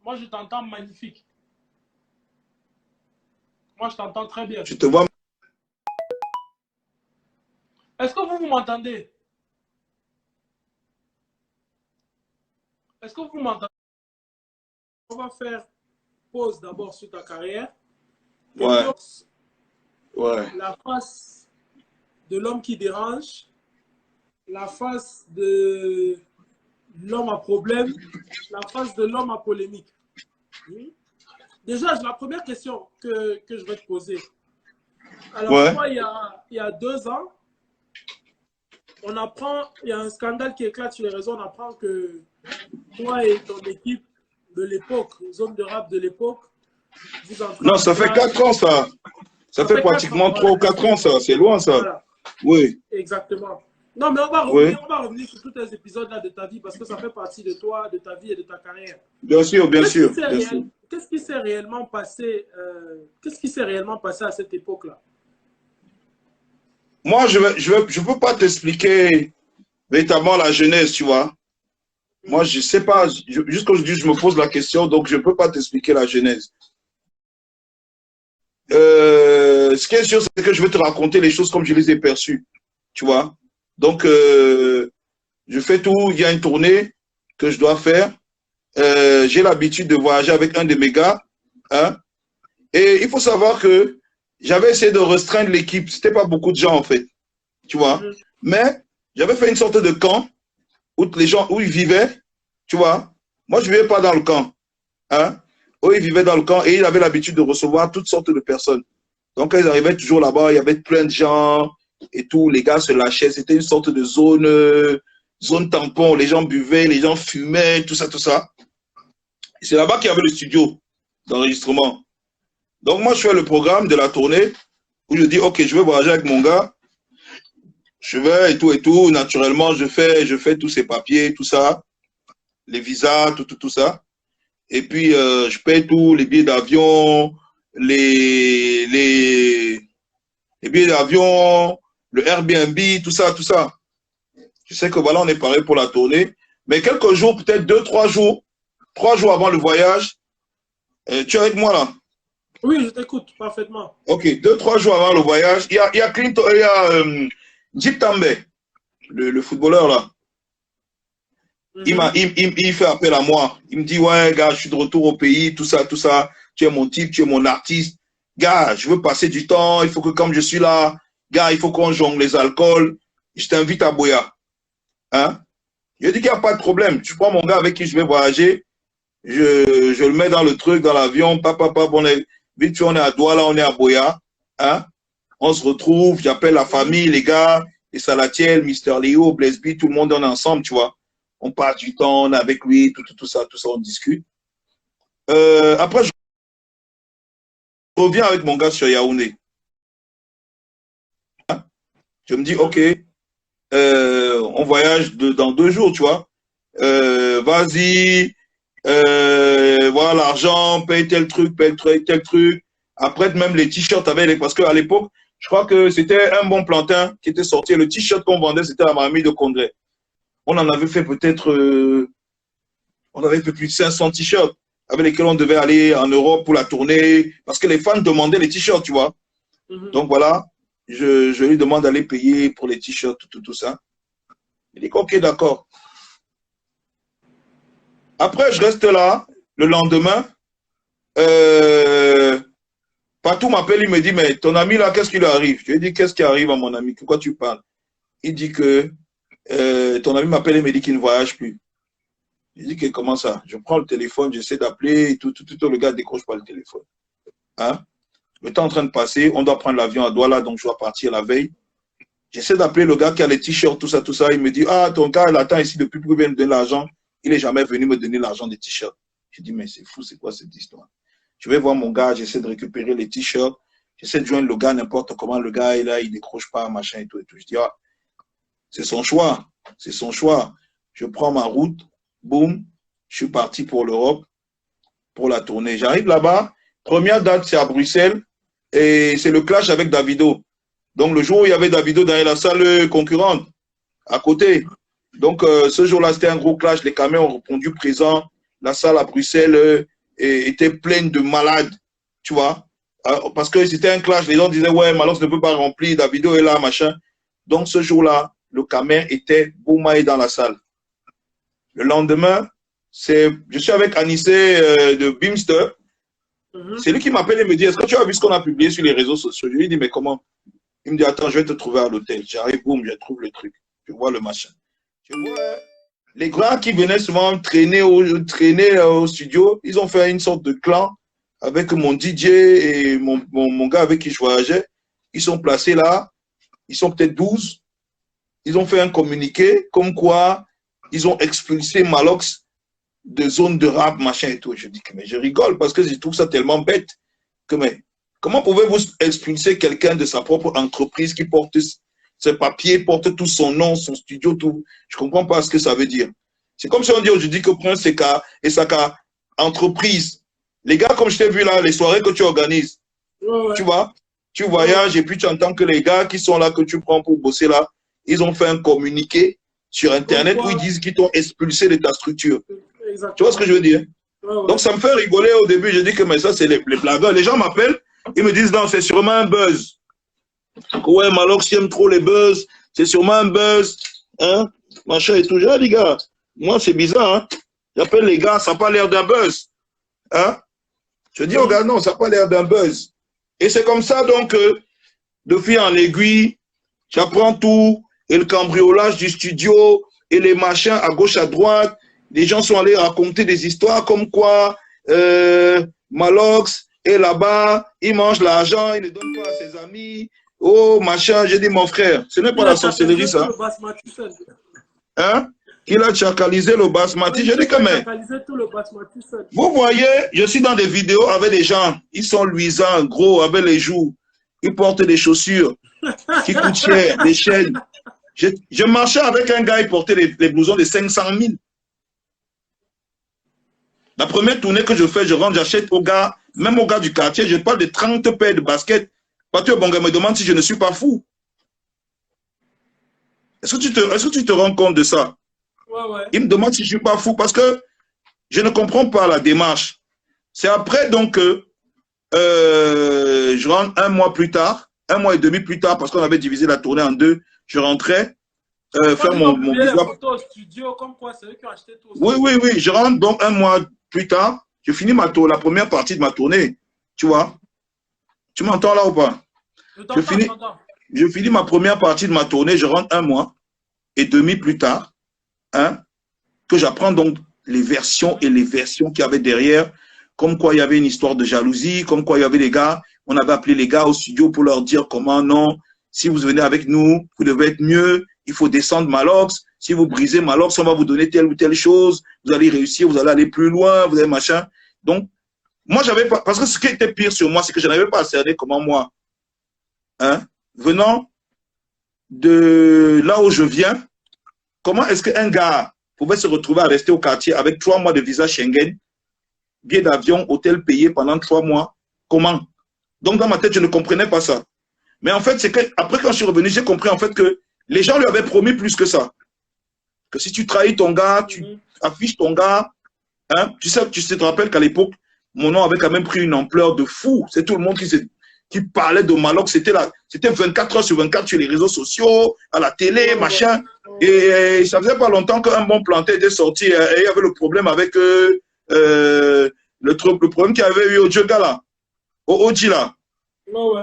Moi, je t'entends magnifique. Moi, je t'entends très bien. Je te vois. Est-ce que vous m'entendez? Est-ce que vous m'entendez? On va faire pause d'abord sur ta carrière. Ouais. Ouais. La face de l'homme qui dérange, la face de l'homme à problème, la face de l'homme à polémique. Déjà, la première question que je vais te poser. Alors, ouais. Moi, il y a 2 ans, on apprend, il y a un scandale qui éclate sur les réseaux, on apprend que toi et ton équipe de l'époque, zone de rap de l'époque, vous entrez. Non, ça fait 4 ans ça. Ça fait pratiquement 3 ou 4 ans ça, c'est loin ça. Voilà. Oui. Exactement. Non, mais on va revenir sur tous les épisodes-là de ta vie parce que ça fait partie de toi, de ta vie et de ta carrière. Bien sûr, bien sûr. Qu'est-ce qui s'est réellement passé à cette époque-là? Moi, je peux pas t'expliquer véritablement la genèse, tu vois. Moi, je sais pas, jusqu'aujourd'hui, je me pose la question, donc je peux pas t'expliquer la genèse. Ce qui est sûr, c'est que je vais te raconter les choses comme je les ai perçues, tu vois. Donc, je fais tout, il y a une tournée que je dois faire. J'ai l'habitude de voyager avec un de mes gars. Hein, et il faut savoir que j'avais essayé de restreindre l'équipe. C'était pas beaucoup de gens, en fait. Tu vois. Mais j'avais fait une sorte de camp où les gens, où ils vivaient. Tu vois. Moi, je ne vivais pas dans le camp. Hein, où ils vivaient dans le camp et ils avaient l'habitude de recevoir toutes sortes de personnes. Donc, quand ils arrivaient toujours là-bas, il y avait plein de gens et tout. Les gars se lâchaient. C'était une sorte de zone tampon. Les gens buvaient, les gens fumaient, tout ça, tout ça. C'est là-bas qu'il y avait le studio d'enregistrement. Donc, moi, je fais le programme de la tournée où je dis, OK, je vais voyager avec mon gars. Je vais et tout. Naturellement, je fais tous ces papiers, tout ça. Les visas, tout ça. Et puis, je paye tout, les billets d'avion, les billets d'avion, le Airbnb, tout ça, tout ça. Je sais que voilà, on est paré pour la tournée. Mais quelques jours, peut-être 2, 3 jours, 3 jours avant le voyage, tu es avec moi là? Oui, je t'écoute parfaitement. Ok, 2, 3 jours avant le voyage, il y a Clinton, il y a Jip Tambe, le footballeur là. Mhm. Il fait appel à moi. Il me dit, ouais, gars, je suis de retour au pays, tout ça, tout ça. Tu es mon type, tu es mon artiste. Gars, je veux passer du temps. Il faut que, comme je suis là, gars, il faut qu'on jongle les alcools. Je t'invite à Boya. Hein? Je dis qu'il n'y a pas de problème. Je prends mon gars avec qui je vais voyager. Je le mets dans le truc, dans l'avion. Papa, vite fait, on est à Douala, on est à Boya. Hein? On se retrouve. J'appelle la Mhm. famille, les gars, les Salatiel, Mister Léo, Blaise B, tout le monde, on est ensemble, tu vois. On passe du temps, on est avec lui, tout ça, on discute. Après, je reviens avec mon gars sur Yaoundé. Je me dis, OK, Mhm. on voyage dans 2 jours, tu vois. Vas-y, voilà l'argent, paye tel truc. Après, même les t-shirts avec parce qu'à l'époque, je crois que c'était un bon plantain qui était sorti. Le t-shirt qu'on vendait, c'était la mamie de Congrès. On en avait fait peut-être, on avait fait plus de 500 t-shirts avec lesquels on devait aller en Europe pour la tournée, parce que les fans demandaient les t-shirts, tu vois. Mhm. Donc voilà, je lui demande d'aller payer pour les t-shirts, tout ça. Il dit OK, d'accord. Après, je reste là. Le lendemain, euh, Patou m'appelle, il me dit, mais ton ami là, qu'est-ce qui lui arrive? Je lui dis, qu'est-ce qui arrive à mon ami? De quoi tu parles? Il dit que ton ami m'appelle et me dit qu'il ne voyage plus. Je dis que comment ça? Je prends le téléphone, j'essaie d'appeler, le gars ne décroche pas le téléphone. Hein? Le temps est en train de passer, on doit prendre l'avion à Douala, donc je dois partir la veille. J'essaie d'appeler le gars qui a les t-shirts, tout ça. Il me dit, ah, ton gars, il attend ici depuis qu'il vient me donner l'argent. Il n'est jamais venu me donner l'argent des t-shirts. Je dis, mais c'est fou, c'est quoi cette histoire? Je vais voir mon gars, j'essaie de récupérer les t-shirts. J'essaie de joindre le gars, n'importe comment. Le gars est là, il décroche pas, machin et tout. Je dis, ah, c'est son choix. C'est son choix. Je prends ma route, boum, je suis parti pour l'Europe, pour la tournée. J'arrive là-bas. Première date, c'est à Bruxelles. Et c'est le clash avec Davido. Donc, le jour où il y avait Davido dans la salle concurrente, à côté. Donc, ce jour-là, c'était un gros clash. Les camions ont répondu présent. La salle à Bruxelles était pleine de malades, tu vois. Parce que c'était un clash. Les gens disaient, ouais, Malox ne peut pas remplir, Davido est là, machin. Donc, ce jour-là, le camion était boumaillé dans la salle. Le lendemain, je suis avec Anissé de Beamster. Mhm. C'est lui qui m'appelle et me dit, est-ce que tu as vu ce qu'on a publié sur les réseaux sociaux? Je lui dis, mais comment? Il me dit, attends, je vais te trouver à l'hôtel. J'arrive, boum, je trouve le truc. Je vois le machin. Je vois les gars qui venaient souvent traîner au studio, ils ont fait une sorte de clan avec mon DJ et mon gars avec qui je voyageais. Ils sont placés là, ils sont peut-être 12. Ils ont fait un communiqué comme quoi ils ont expulsé Malox de zone de rap, machin et tout. Je dis que mais je rigole parce que je trouve ça tellement bête. Que, mais, comment pouvez-vous expulser quelqu'un de sa propre entreprise qui porte ses papiers, porte tout son nom, son studio, tout? Je ne comprends pas ce que ça veut dire. C'est comme si on dit aujourd'hui que Prince et Saka, entreprise. Les gars, comme je t'ai vu là, les soirées que tu organises, Ouais, ouais. tu vois, tu Ouais, ouais. voyages et puis tu entends que les gars qui sont là, que tu prends pour bosser là, ils ont fait un communiqué sur Comme Internet où ils quoi, disent qu'ils t'ont expulsé de ta structure. Tu vois ce que exactement. je veux dire? Ouais, Donc, ouais. ça me fait rigoler au début. Je dis que mais ça, c'est les blagueurs. Les gens m'appellent, ils me disent non, c'est sûrement un buzz. Ouais, Malox, j'aime trop les buzz. C'est sûrement un buzz. Hein? Machin et tout. Je dis, les gars, moi, c'est bizarre. Hein? J'appelle les gars, ça n'a pas l'air d'un buzz. Hein? Je dis, oh Mhm. gars, non, ça n'a pas l'air d'un buzz. Et c'est comme ça, donc, de fil en aiguille, j'apprends tout. Et le cambriolage du studio et les machins à gauche, à droite. Les gens sont allés raconter des histoires comme quoi Malox est là-bas, il mange l'argent, il ne donne pas à ses amis. Oh, machin, j'ai dit, mon frère, ce n'est pas Il la a sorcellerie, chacalisé tout ça. le basmati seul. Hein? Il a chacalisé le basmati. Oui, Je il dis dit que, qu'il a mais, chacalisé tout le basmati seul. vous voyez, je suis dans des vidéos avec des gens, ils sont luisants, gros, avec les joues. Ils portent des chaussures qui coûtent cher, des chaînes. Je marchais avec un gars, il portait les blousons de 500 000. La première tournée que je fais, je rentre, j'achète au gars, même au gars du quartier, je parle de 30 paires de baskets. Patrick Bonga me demande si je ne suis pas fou. Est-ce que tu te rends compte de ça? Ouais, ouais. Il me demande si je ne suis pas fou parce que je ne comprends pas la démarche. C'est après donc que je rentre un mois plus tard, un mois et demi plus tard, parce qu'on avait divisé la tournée en deux, je rentrais Quand faire ils ont mon publié les visa. photos au studio, comme quoi c'est eux qui ont acheté tout au Oui, studio. oui, oui. Je rentre donc un mois plus tard, je finis la première partie de ma tournée. Tu vois? Tu m'entends là ou pas? Je Je t'entends, je finis, t'entends. je finis ma première partie de ma tournée, je rentre un mois et demi plus tard, hein, que j'apprends donc les versions et les versions qu'il y avait derrière, comme quoi il y avait une histoire de jalousie, comme quoi il y avait les gars, on avait appelé les gars au studio pour leur dire comment non, si vous venez avec nous, vous devez être mieux, il faut descendre Malox, si vous brisez Malox, on va vous donner telle ou telle chose, vous allez réussir, vous allez aller plus loin, vous allez machin. Donc, moi, j'avais pas, parce que ce qui était pire sur moi, c'est que je n'avais pas cerné comment moi, hein, venant de là où je viens, comment est-ce qu'un gars pouvait se retrouver à rester au quartier avec 3 mois de visa Schengen, billet d'avion, hôtel payé pendant 3 mois? Comment? Donc, dans ma tête, je ne comprenais pas ça. Mais en fait, c'est qu'après, quand je suis revenu, j'ai compris en fait que les gens lui avaient promis plus que ça. Que si tu trahis ton gars, tu affiches ton gars, hein, tu te rappelles qu'à l'époque, mon nom avait quand même pris une ampleur de fou. C'est tout le monde qui parlait de Malox. C'était 24 heures sur 24 sur les réseaux sociaux, à la télé, machin. Et ça faisait pas longtemps qu'un bon planté était sorti. Et il y avait le problème avec le problème qu'il y avait eu au Djoga là, au Oji là. Ouais, ouais.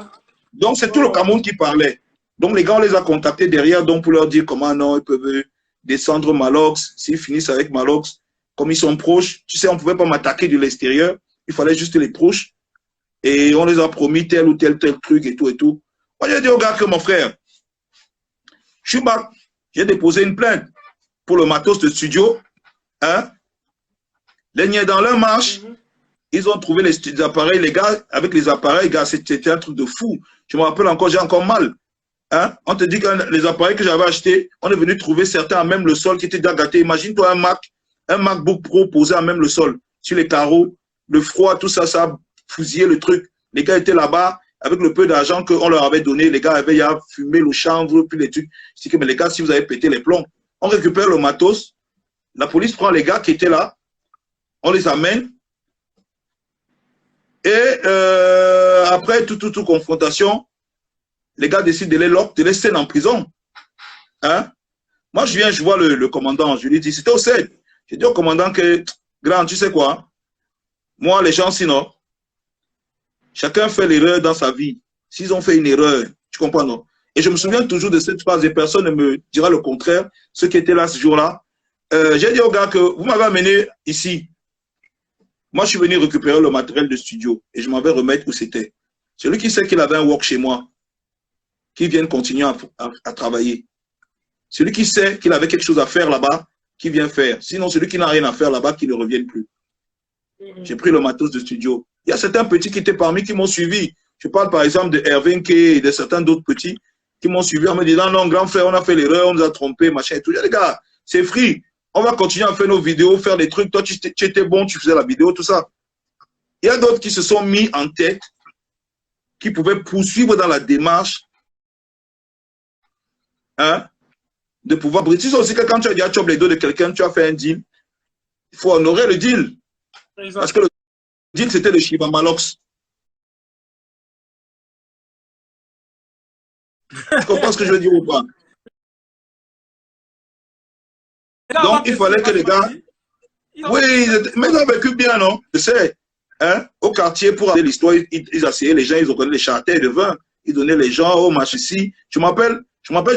Donc c'est tout le Cameroun qui parlait. Donc les gars, on les a contactés derrière donc pour leur dire comment non, ils peuvent descendre Malox. S'ils finissent avec Malox, comme ils sont proches, tu sais, on ne pouvait pas m'attaquer de l'extérieur. Il fallait juste les proches. Et on les a promis tel ou tel truc et tout et tout. Moi, j'ai dit au gars que mon frère, je suis back. J'ai déposé une plainte pour le matos de studio. Hein? Les niais dans leur marche, ils ont trouvé les appareils, les gars, avec les appareils, gars, c'était un truc de fou. Je me rappelle encore, j'ai encore mal. Hein? On te dit que les appareils que j'avais achetés, on est venu trouver certains à même le sol qui étaient déjà gâtés. Imagine-toi un MacBook Pro posé à même le sol, sur les carreaux, le froid, tout ça, ça a fusillé le truc. Les gars étaient là-bas avec le peu d'argent qu'on leur avait donné. Les gars avaient fumé le chanvre, puis les trucs. Je dis que, mais les gars, si vous avez pété les plombs, on récupère le matos. La police prend les gars qui étaient là, on les amène. Et après toute confrontation, les gars décident de les scènes en prison. Hein? Moi, je viens, je vois le commandant, je lui dis, c'était au 7. Je dis au commandant que, grand, tu sais quoi? Moi, les gens, sinon, chacun fait l'erreur dans sa vie. S'ils ont fait une erreur, tu comprends, non? Et je me souviens toujours de cette phrase et personne ne me dira le contraire, ceux qui étaient là ce jour-là. J'ai dit au gars que vous m'avez amené ici. Moi, je suis venu récupérer le matériel de studio et je m'en vais remettre où c'était. Celui qui sait qu'il avait un work chez moi, qui vient continuer à travailler. Celui qui sait qu'il avait quelque chose à faire là-bas, qui vient faire. Sinon, celui qui n'a rien à faire là-bas, qui ne revienne plus. J'ai pris le matos de studio. Il y a certains petits qui étaient parmi qui m'ont suivi. Je parle par exemple de Hervé Nke et de certains d'autres petits qui m'ont suivi en me disant non, grand frère, on a fait l'erreur, on nous a trompé, machin et tout. Les gars, c'est free. On va continuer à faire nos vidéos, faire des trucs. Toi, tu étais bon, tu faisais la vidéo, tout ça. Il y a d'autres qui se sont mis en tête, qui pouvaient poursuivre dans la démarche, hein, de pouvoir briser. C'est aussi que quand tu as déjà chopé les dos de quelqu'un, tu as fait un deal, il faut honorer le deal. Exact. Parce que le deal, c'était le Shiba Malox. Tu comprends ce que je veux dire ou pas? Donc, il fallait que les gars... Oui, mais ils ont vécu bien, non? Je sais. Hein? Au quartier, pour avoir l'histoire, ils asseyaient les gens, ils ont donné les charters de vin, ils donnaient les gens au match ici. Je m'appelle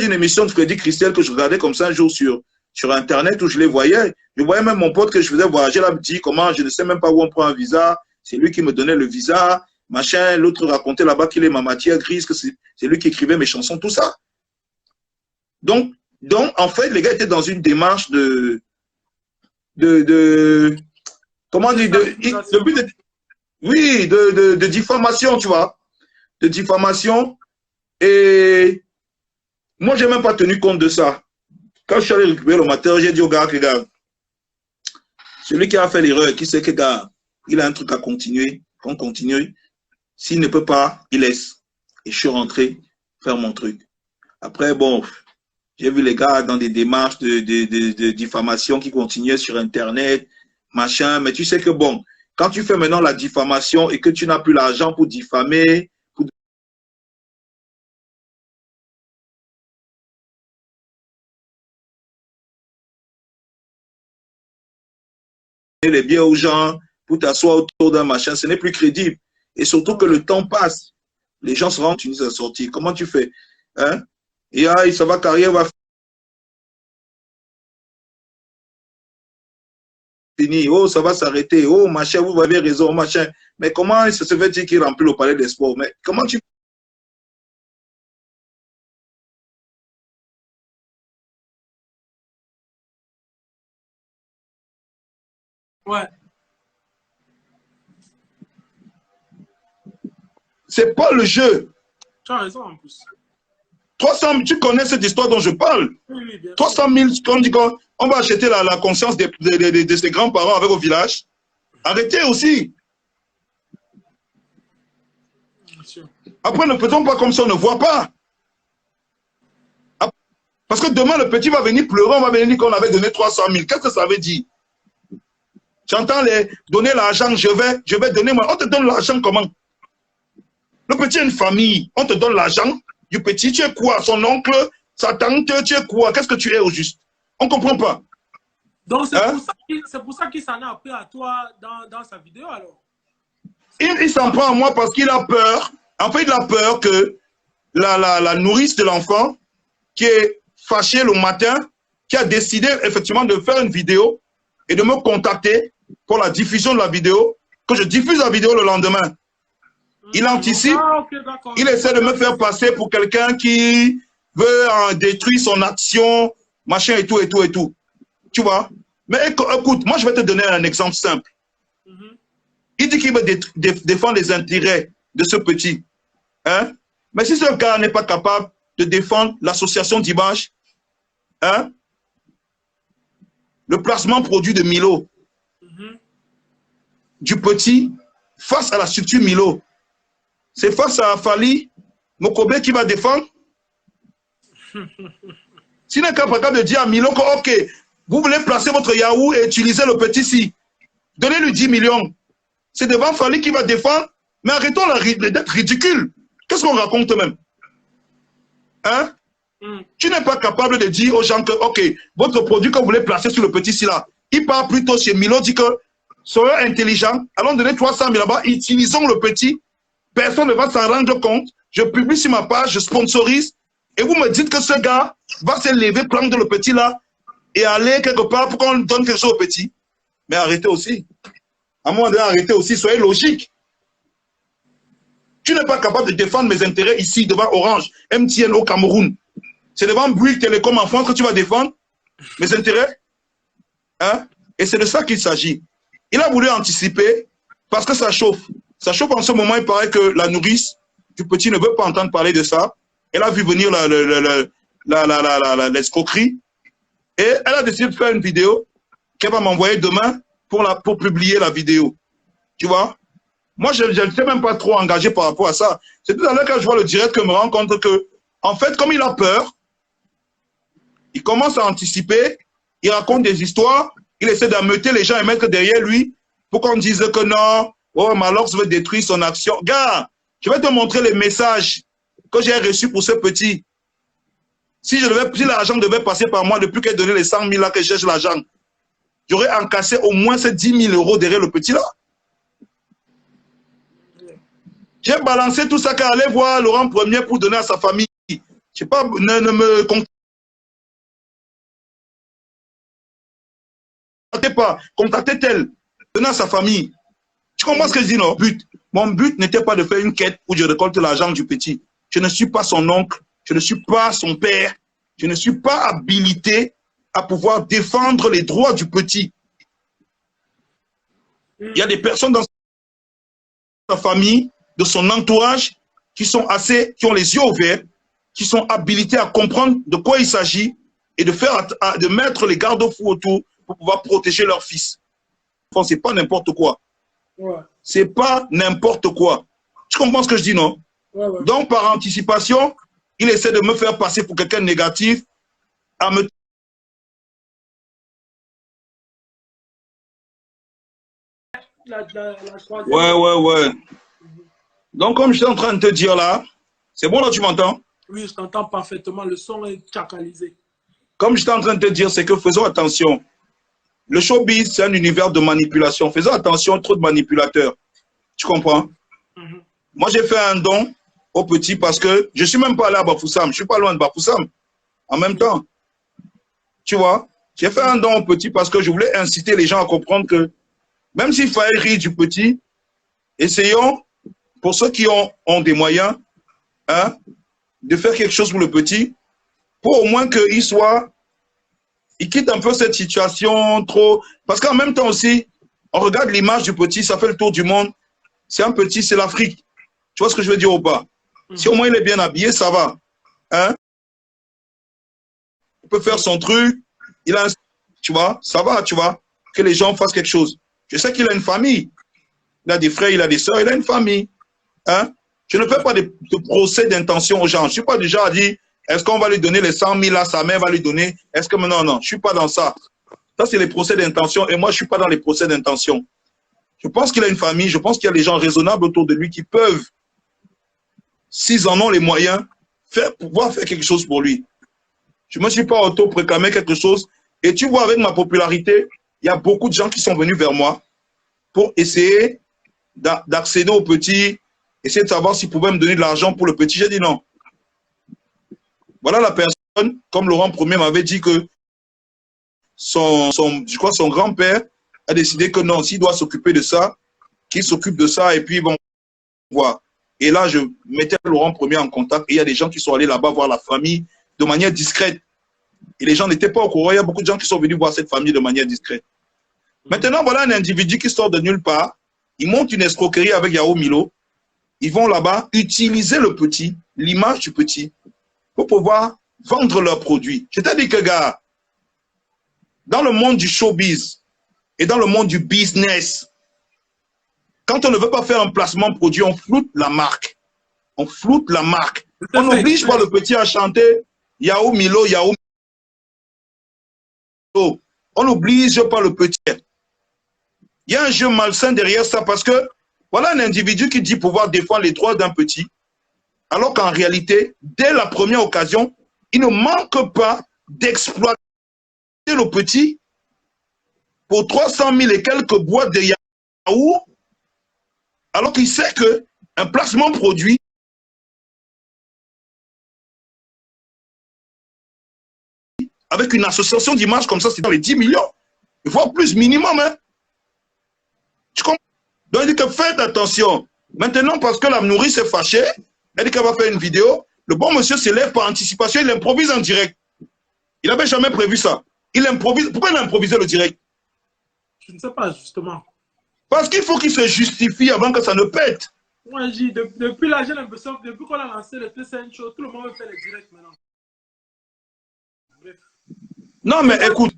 d'une émission de Freddy Christel que je regardais comme ça un jour sur Internet où je les voyais. Je voyais même mon pote que je faisais voyager là, me dit comment, je ne sais même pas où on prend un visa. C'est lui qui me donnait le visa, machin. L'autre racontait là-bas qu'il est ma matière grise, que c'est lui qui écrivait mes chansons, tout ça. Donc, en fait, les gars étaient dans une démarche comment dire, oui, de diffamation, tu vois, de diffamation. Et moi, j'ai même pas tenu compte de ça. Quand je suis allé récupérer le matin, j'ai dit au gars, regarde, celui qui a fait l'erreur, qui sait que gars, il a un truc à continuer, qu'on continue. S'il ne peut pas, il laisse. Et je suis rentré faire mon truc. Après, bon, J'ai vu les gars dans des démarches de diffamation qui continuaient sur Internet, machin. Mais tu sais que bon, quand tu fais maintenant la diffamation et que tu n'as plus l'argent pour diffamer, pour donner les biens aux gens, pour t'asseoir autour d'un machin, ce n'est plus crédible. Et surtout que le temps passe. Les gens se rendent, tu nous as sorti. Comment tu fais? Hein? Et ah, ça va, carrière va finir. Oh, ça va s'arrêter. Oh, machin, vous avez raison, machin. Mais comment ça se fait-il qu'il remplit le palais des sports? Mais comment tu Ouais, c'est pas le jeu. tu as raison en plus. 300 000, tu connais cette histoire dont je parle. Oui, oui, bien sûr. 300 000, on dit qu'on va acheter la conscience de ses grands-parents avec au village. Arrêtez aussi. Bien sûr. Après, ne faisons pas comme ça, on ne voit pas. Parce que demain, le petit va venir pleurer, on va venir dire qu'on avait donné 300 000. Qu'est-ce que ça veut dire? J'entends les donner l'argent, je vais donner moi. On te donne l'argent comment? Le petit a une famille, on te donne l'argent du petit, tu es quoi? Son oncle, sa tante, tu es quoi? Qu'est-ce que tu es au juste? On ne comprend pas. Donc, Hein? c'est pour ça qu'il s'en a appris à toi dans sa vidéo alors. Il s'en prend à moi parce qu'il a peur. En fait, il a peur que la nourrice de l'enfant, qui est fâchée le matin, qui a décidé effectivement de faire une vidéo et de me contacter pour la diffusion de la vidéo, que je diffuse la vidéo le lendemain. Il anticipe, Ah, ok, il essaie de me faire passer pour quelqu'un qui veut détruire son action, machin et tout, et tout, et tout. Tu vois? Mais écoute, moi je vais te donner un exemple simple. Il dit qu'il veut défendre les intérêts de ce petit. Hein? Mais si ce gars n'est pas capable de défendre l'association d'image, hein? Le placement produit de Milo, du petit, face à la structure Milo, c'est face à Fali Mokobe qui va défendre. S'il n'est pas capable de dire à Milo que, ok, vous voulez placer votre Yahoo et utiliser le petit si, donnez-lui 10 millions. C'est devant Fali qui va défendre, mais arrêtons d'être ridicule. Qu'est-ce qu'on raconte même? Hein? Tu n'es pas capable de dire aux gens que, ok, votre produit que vous voulez placer sur le petit si là, il part plutôt chez Milo, dit que, soyons intelligents, allons donner 300 000 là-bas, utilisons le petit, personne ne va s'en rendre compte, je publie sur ma page, je sponsorise, et vous me dites que ce gars va se lever, prendre le petit là, et aller quelque part pour qu'on donne quelque chose au petit. Mais arrêtez aussi. À un moment donné, arrêtez aussi, soyez logique. Tu n'es pas capable de défendre mes intérêts ici, devant Orange, MTN au Cameroun. C'est devant Bouygues Télécom en France que tu vas défendre mes intérêts. Hein? Et c'est de ça qu'il s'agit. Il a voulu anticiper parce que ça chauffe. Ça chauffe en ce moment, il paraît que la nourrice du petit ne veut pas entendre parler de ça. Elle a vu venir l'escroquerie et elle a décidé de faire une vidéo qu'elle va m'envoyer demain pour publier la vidéo. Tu vois? Moi, je ne sais même pas trop engagé par rapport à ça. C'est tout à l'heure quand je vois le direct que je me rends compte que, en fait, comme il a peur, il commence à anticiper, il raconte des histoires, il essaie d'ameuter les gens et mettre derrière lui pour qu'on dise que non, oh, Malox veut détruire son action. Gars, je vais te montrer les messages que j'ai reçus pour ce petit. Si l'argent devait passer par moi depuis qu'elle donnait les 100 000 là que je cherche l'argent, j'aurais encaissé au moins ces 10 000 euros derrière le petit là. J'ai balancé tout ça car aller voir Laurent Premier pour donner à sa famille. Je ne sais pas, ne me contactez pas, contactez-elle, donner à sa famille. Tu comprends ce que je dis, non? Mon but n'était pas de faire une quête où je récolte l'argent du petit. Je ne suis pas son oncle, je ne suis pas son père, je ne suis pas habilité à pouvoir défendre les droits du petit. Il y a des personnes dans sa famille, de son entourage, qui ont les yeux ouverts, qui sont habilités à comprendre de quoi il s'agit et de mettre les garde-fous autour pour pouvoir protéger leur fils. Enfin, c'est pas n'importe quoi. Ouais. C'est pas n'importe quoi. Tu comprends ce que je dis, non? Ouais. Donc, par anticipation, il essaie de me faire passer pour quelqu'un de négatif à me... La troisième. Ouais. Donc, comme je suis en train de te dire là, c'est bon là, tu m'entends? Oui, je t'entends parfaitement. Le son est tchakalisé. Comme je suis en train de te dire, c'est que faisons attention. Le showbiz, c'est un univers de manipulation. Faisons attention, trop de manipulateurs. Tu comprends? Moi, j'ai fait un don au petit parce que je ne suis même pas allé à Bafoussam. Je ne suis pas loin de Bafoussam. En même temps, tu vois, j'ai fait un don au petit parce que je voulais inciter les gens à comprendre que même s'il fallait rire du petit, essayons, pour ceux qui ont des moyens, hein, de faire quelque chose pour le petit, pour au moins qu'il soit, il quitte un peu cette situation trop... Parce qu'en même temps aussi, on regarde l'image du petit, ça fait le tour du monde. C'est un petit, c'est l'Afrique. Tu vois ce que je veux dire ou pas? Si au moins il est bien habillé, ça va. Hein? Il peut faire son truc, il a un... Tu vois, ça va, tu vois, que les gens fassent quelque chose. Je sais qu'il a une famille. Il a des frères, il a des soeurs, il a une famille. Hein? Je ne fais pas de procès d'intention aux gens. Je ne suis pas du genre à dire, est-ce qu'on va lui donner les 100 000 là, sa mère va lui donner? Est-ce que non, je ne suis pas dans ça. Ça, c'est les procès d'intention et moi, je ne suis pas dans les procès d'intention. Je pense qu'il a une famille, je pense qu'il y a des gens raisonnables autour de lui qui peuvent, s'ils en ont les moyens, pouvoir faire quelque chose pour lui. Je ne me suis pas auto-proclamé quelque chose. Et tu vois, avec ma popularité, il y a beaucoup de gens qui sont venus vers moi pour essayer d'accéder au petit, essayer de savoir s'ils pouvaient me donner de l'argent pour le petit. J'ai dit non. Voilà la personne, comme Laurent Ier m'avait dit que je crois son grand-père a décidé que non, s'il doit s'occuper de ça, qu'il s'occupe de ça et puis bon, voir. Et là, je mettais Laurent Ier en contact et il y a des gens qui sont allés là-bas voir la famille de manière discrète. Et les gens n'étaient pas au courant. Il y a beaucoup de gens qui sont venus voir cette famille de manière discrète. Maintenant, voilà un individu qui sort de nulle part. Il monte une escroquerie avec Yao Milo. Ils vont là-bas utiliser le petit, l'image du petit, pour pouvoir vendre leurs produits. Je t'ai dit que, gars, dans le monde du showbiz et dans le monde du business, quand on ne veut pas faire un placement produit, on floute la marque. On floute la marque. On n'oblige pas le petit à chanter Yao Milo, Yao Milo. On n'oblige pas le petit. Il y a un jeu malsain derrière ça parce que voilà un individu qui dit pouvoir défendre les droits d'un petit, alors qu'en réalité, dès la première occasion, il ne manque pas d'exploiter le petit pour 300 000 et quelques boîtes de yaourt, alors qu'il sait qu'un placement produit avec une association d'images comme ça, c'est dans les 10 millions, voire plus minimum. Hein. Tu comprends? Donc, il dit que faites attention. Maintenant, parce que la nourrice est fâchée, elle dit qu'elle va faire une vidéo. Le bon monsieur s'élève par anticipation, il improvise en direct. Il n'avait jamais prévu ça. Il improvise. Pourquoi il a improvisé le direct? Je ne sais pas, justement. Parce qu'il faut qu'il se justifie avant que ça ne pète. Moi, je dis, depuis là, j'ai l'impression que depuis qu'on a lancé le TCN Show, tout le monde veut faire les directs maintenant. Bref. Non, mais écoute,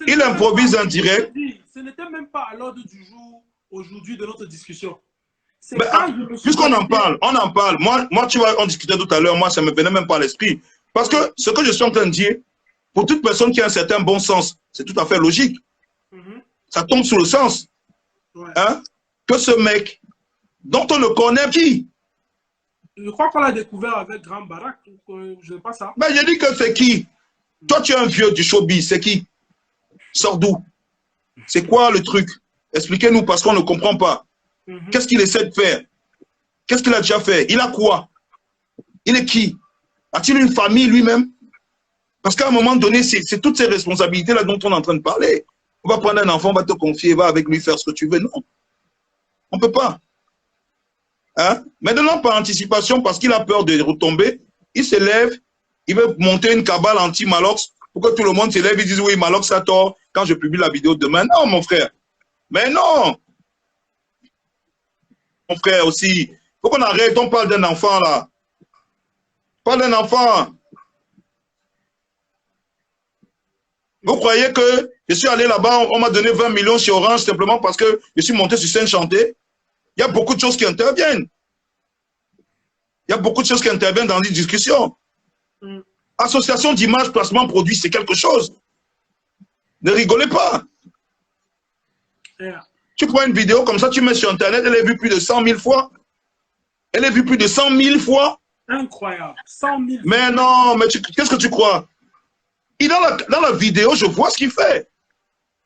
il improvise en direct. Ce n'était même pas à l'ordre du jour aujourd'hui de notre discussion. Puisqu'on en parle, on en parle. Moi, tu vois, on discutait tout à l'heure, moi, ça ne me venait même pas à l'esprit. Parce que ce que je suis en train de dire, pour toute personne qui a un certain bon sens, c'est tout à fait logique. Ça tombe sous le sens. Hein, que ce mec, dont on ne connaît qui. Je crois qu'on l'a découvert avec Grand Barack. Je ne sais pas ça. Mais je dis que c'est qui? Toi, tu es un vieux du showbiz, c'est qui? Sors d'où? C'est quoi le truc? Expliquez-nous parce qu'on ne comprend pas. Qu'est-ce qu'il essaie de faire? Qu'est-ce qu'il a déjà fait? Il a quoi? Il est qui? A-t-il une famille lui-même? Parce qu'à un moment donné, c'est toutes ces responsabilités-là dont on est en train de parler. On va prendre un enfant, on va te confier, va avec lui faire ce que tu veux. Non, on ne peut pas. Hein? Maintenant, par anticipation, parce qu'il a peur de retomber, il se lève, il veut monter une cabale anti-Malox pour que tout le monde se lève et dise oui, Malox a tort quand je publie la vidéo demain. Non, mon frère. Mais non. Mon frère aussi. Il faut qu'on arrête, on parle d'un enfant là. On parle d'un enfant. Vous croyez que je suis allé là-bas, on m'a donné 20 millions chez Orange simplement parce que je suis monté sur scène chanter? Il y a beaucoup de choses qui interviennent. Il y a beaucoup de choses qui interviennent dans les discussions. Association d'image, placement, produit, c'est quelque chose. Ne rigolez pas. Yeah. Tu prends une vidéo comme ça, tu mets sur Internet, elle est vue plus de 100 000 fois. Elle est vue plus de 100 000 fois. Incroyable. 100 000. Mais non, mais qu'est-ce que tu crois? Et dans la vidéo, je vois ce qu'il fait.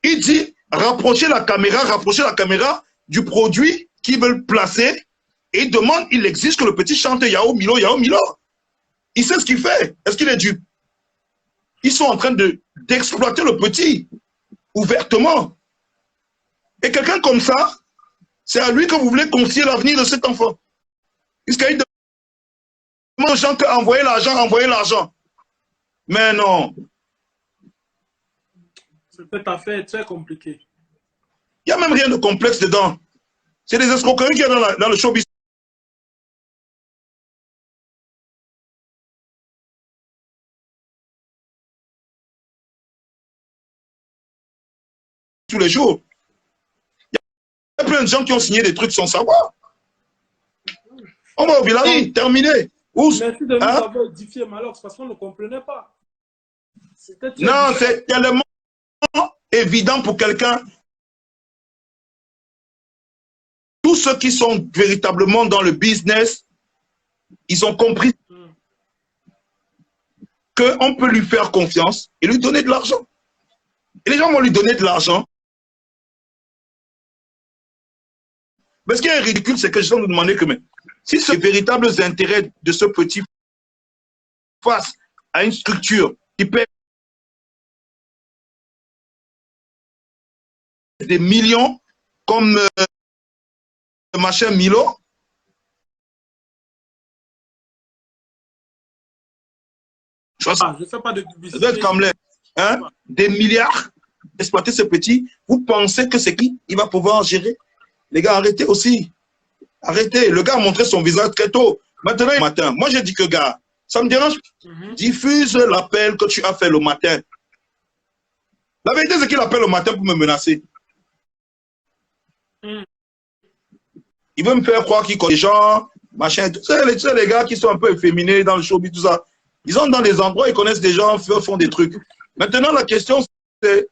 Il dit, rapprochez la caméra du produit qu'ils veulent placer. Et il demande, il exige que le petit chante Yao Milo, Yao Milo. Il sait ce qu'il fait. Est-ce qu'il est dupe? Ils sont en train d'exploiter le petit, ouvertement. Et quelqu'un comme ça, c'est à lui que vous voulez confier l'avenir de cet enfant. Puisqu'il demande aux gens d'envoyer l'argent, envoyer l'argent. Mais non. C'est tout à fait très compliqué. Il n'y a même rien de complexe dedans. C'est des escroqueries qu'il y a dans le showbiz. Tous les jours. Il y a plein de gens qui ont signé des trucs sans savoir. On va au village, terminé. Merci de nous avoir édifié, Malox, parce qu'on ne comprenait pas. Non, c'est tellement évident pour quelqu'un. Tous ceux qui sont véritablement dans le business, ils ont compris qu'on peut lui faire confiance et lui donner de l'argent. Et les gens vont lui donner de l'argent. Mais ce qui est ridicule, c'est que je vais nous demander que, mais, si ces véritables intérêts de ce petit face à une structure qui paie des millions comme machin Milo, je ne fais pas de publicité. Ça doit être comme des milliards exploiter ce petit. Vous pensez que c'est qui? Il va pouvoir gérer? Les gars, arrêtez aussi. Arrêtez. Le gars a montré son visage très tôt. Maintenant, le matin, moi j'ai dit que gars, ça me dérange. Diffuse l'appel que tu as fait le matin. La vérité, c'est qu'il appelle le matin pour me menacer. Il veut me faire croire qu'il connaît les gens, machin. Tu sais, les gars qui sont un peu efféminés dans le showbiz, tout ça. Ils sont dans des endroits, ils connaissent des gens, font des trucs. Maintenant, la question, c'est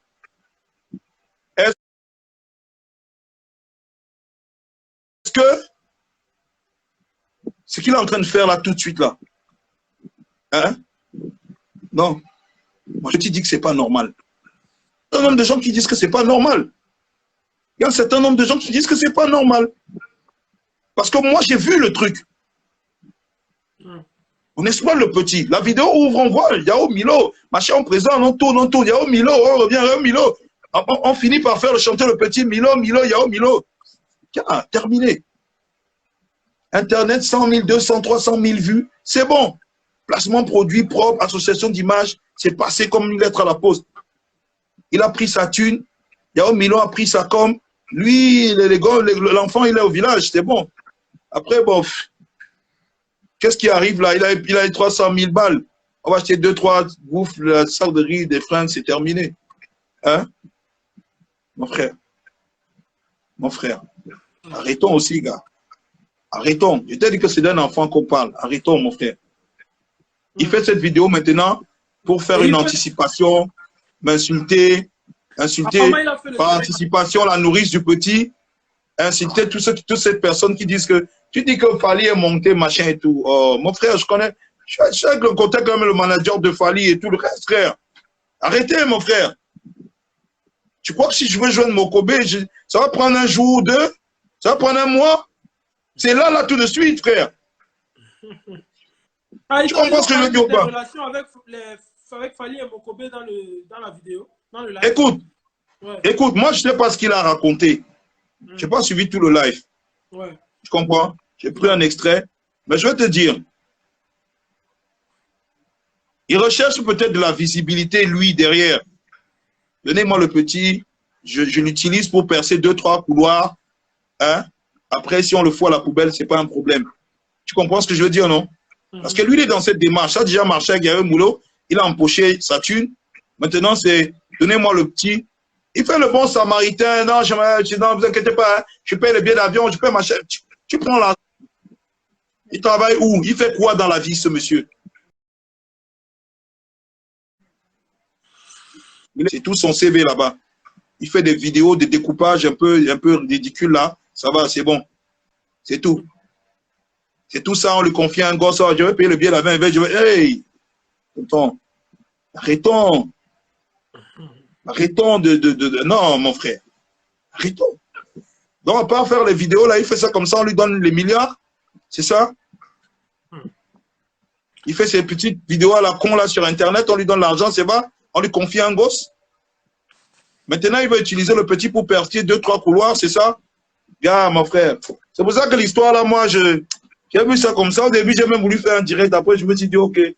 est-ce que ce qu'il est en train de faire là, tout de suite, là, hein? Non. Moi, je te dis que c'est pas normal. Il y a un nombre de gens qui disent que c'est pas normal. Il y a un certain nombre de gens qui disent que c'est pas normal. Parce que moi, j'ai vu le truc. On exploite le petit. La vidéo ouvre, on voit Yao Milo, machin, on présente, on tourne, Yao Milo, on revient, Yao Milo. On finit par faire le chanter le petit Milo, Milo, Yao Milo. Tiens, terminé. Internet, 100 000, 200, 300 000 vues, c'est bon. Placement produit propre, association d'images, c'est passé comme une lettre à la poste. Il a pris sa thune, Yao Milo a pris sa com. Lui, l'enfant, il est au village, c'est bon. Après, bon, qu'est-ce qui arrive là? Il a 300 000 balles. On va acheter 2-3 bouffes, la sac de riz, des fringues, c'est terminé. Hein? Mon frère. Mon frère. Arrêtons aussi, gars. Arrêtons. Je t'ai dit que c'est d'un enfant qu'on parle. Arrêtons, mon frère. Il fait cette vidéo maintenant pour faire une anticipation, m'insulter, par anticipation la nourrice du petit, insulter toutes ces personnes qui disent que tu dis que Fally est monté, machin et tout. Oh, mon frère, je connais, je suis avec le contact comme le manager de Fally et tout le reste, frère. Arrêtez, mon frère. Tu crois que si je veux joindre Mokobé, ça va prendre un jour ou deux? Ça va prendre un mois? C'est là, tout de suite, frère. Tu comprends ce que je veux dire ou pas? Relation avec Fally et Mokobé dans la vidéo, dans le live. Écoute, moi, je ne sais pas ce qu'il a raconté. Je n'ai pas suivi tout le live. Tu comprends? J'ai pris un extrait. Mais je vais te dire, il recherche peut-être de la visibilité, lui, derrière. Donnez-moi le petit, je l'utilise pour percer 2-3 couloirs. Hein? Après, si on le fout à la poubelle, ce n'est pas un problème. Tu comprends ce que je veux dire, non? Parce que lui, il est dans cette démarche. Ça a déjà marché avec Yao Milo. Il a empoché sa thune. Maintenant, c'est donnez-moi le petit. Il fait le bon samaritain. Non, ne vous inquiétez pas. Hein. Je paye le billet d'avion, je paye ma chaîne. Tu prends la... Il travaille où? Il fait quoi dans la vie, ce monsieur? C'est tout son CV là-bas. Il fait des vidéos, des découpages un peu ridicules là. Ça va, c'est bon. C'est tout. C'est tout ça, on lui confie à un gosse. Oh, je vais payer le billet la 20, je vais. Hey! Attends. Arrêtons. Arrêtons de. Non, mon frère. Arrêtons. Donc, à part faire les vidéos là, il fait ça comme ça, on lui donne les milliards. C'est ça? Il fait ses petites vidéos à la con là sur Internet, on lui donne l'argent, c'est pas? On lui confie un gosse. Maintenant, il va utiliser le petit pour percer 2-3 couloirs, c'est ça? Gars, mon frère. C'est pour ça que l'histoire là, moi, j'ai vu ça comme ça. Au début, j'ai même voulu faire un direct. Après, je me suis dit, ok, je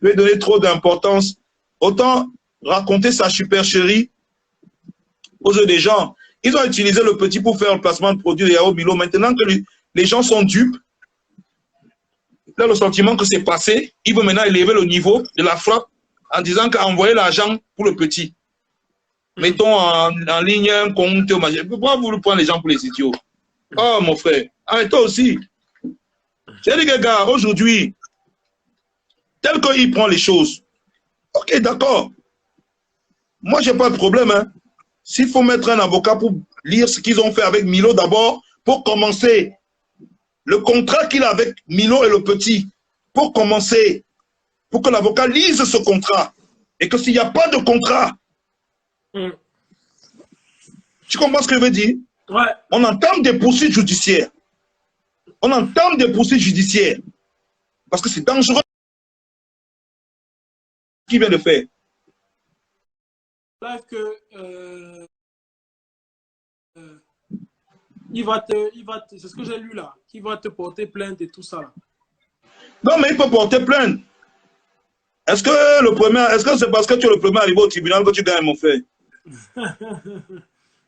vais donner trop d'importance. Autant raconter sa supercherie aux yeux des gens. Ils ont utilisé le petit pour faire le placement de produits de Yao Milo. Maintenant que les gens sont dupes, il a le sentiment que c'est passé. Il veut maintenant élever le niveau de la frappe en disant qu'envoyer l'argent pour le petit. Mettons en ligne un compte. Pourquoi vous prenez les gens pour les idiots? Oh, mon frère. Ah, toi aussi. J'ai dit, gars, aujourd'hui, tel qu'il prend les choses, ok, d'accord. Moi, je n'ai pas de problème. Hein. S'il faut mettre un avocat pour lire ce qu'ils ont fait avec Milo d'abord, pour commencer, le contrat qu'il a avec Milo et le petit, pour commencer, pour que l'avocat lise ce contrat. Et que s'il n'y a pas de contrat, tu comprends ce que je veux dire? Ouais. On entame des poursuites judiciaires. On entame des poursuites judiciaires. Parce que c'est dangereux ce qu'il vient de faire. C'est ce que j'ai lu là, qu'il va te porter plainte et tout ça. Là. Non, mais il peut porter plainte. Est-ce que c'est parce que tu es le premier arrivé au tribunal que tu gagnes, mon frère?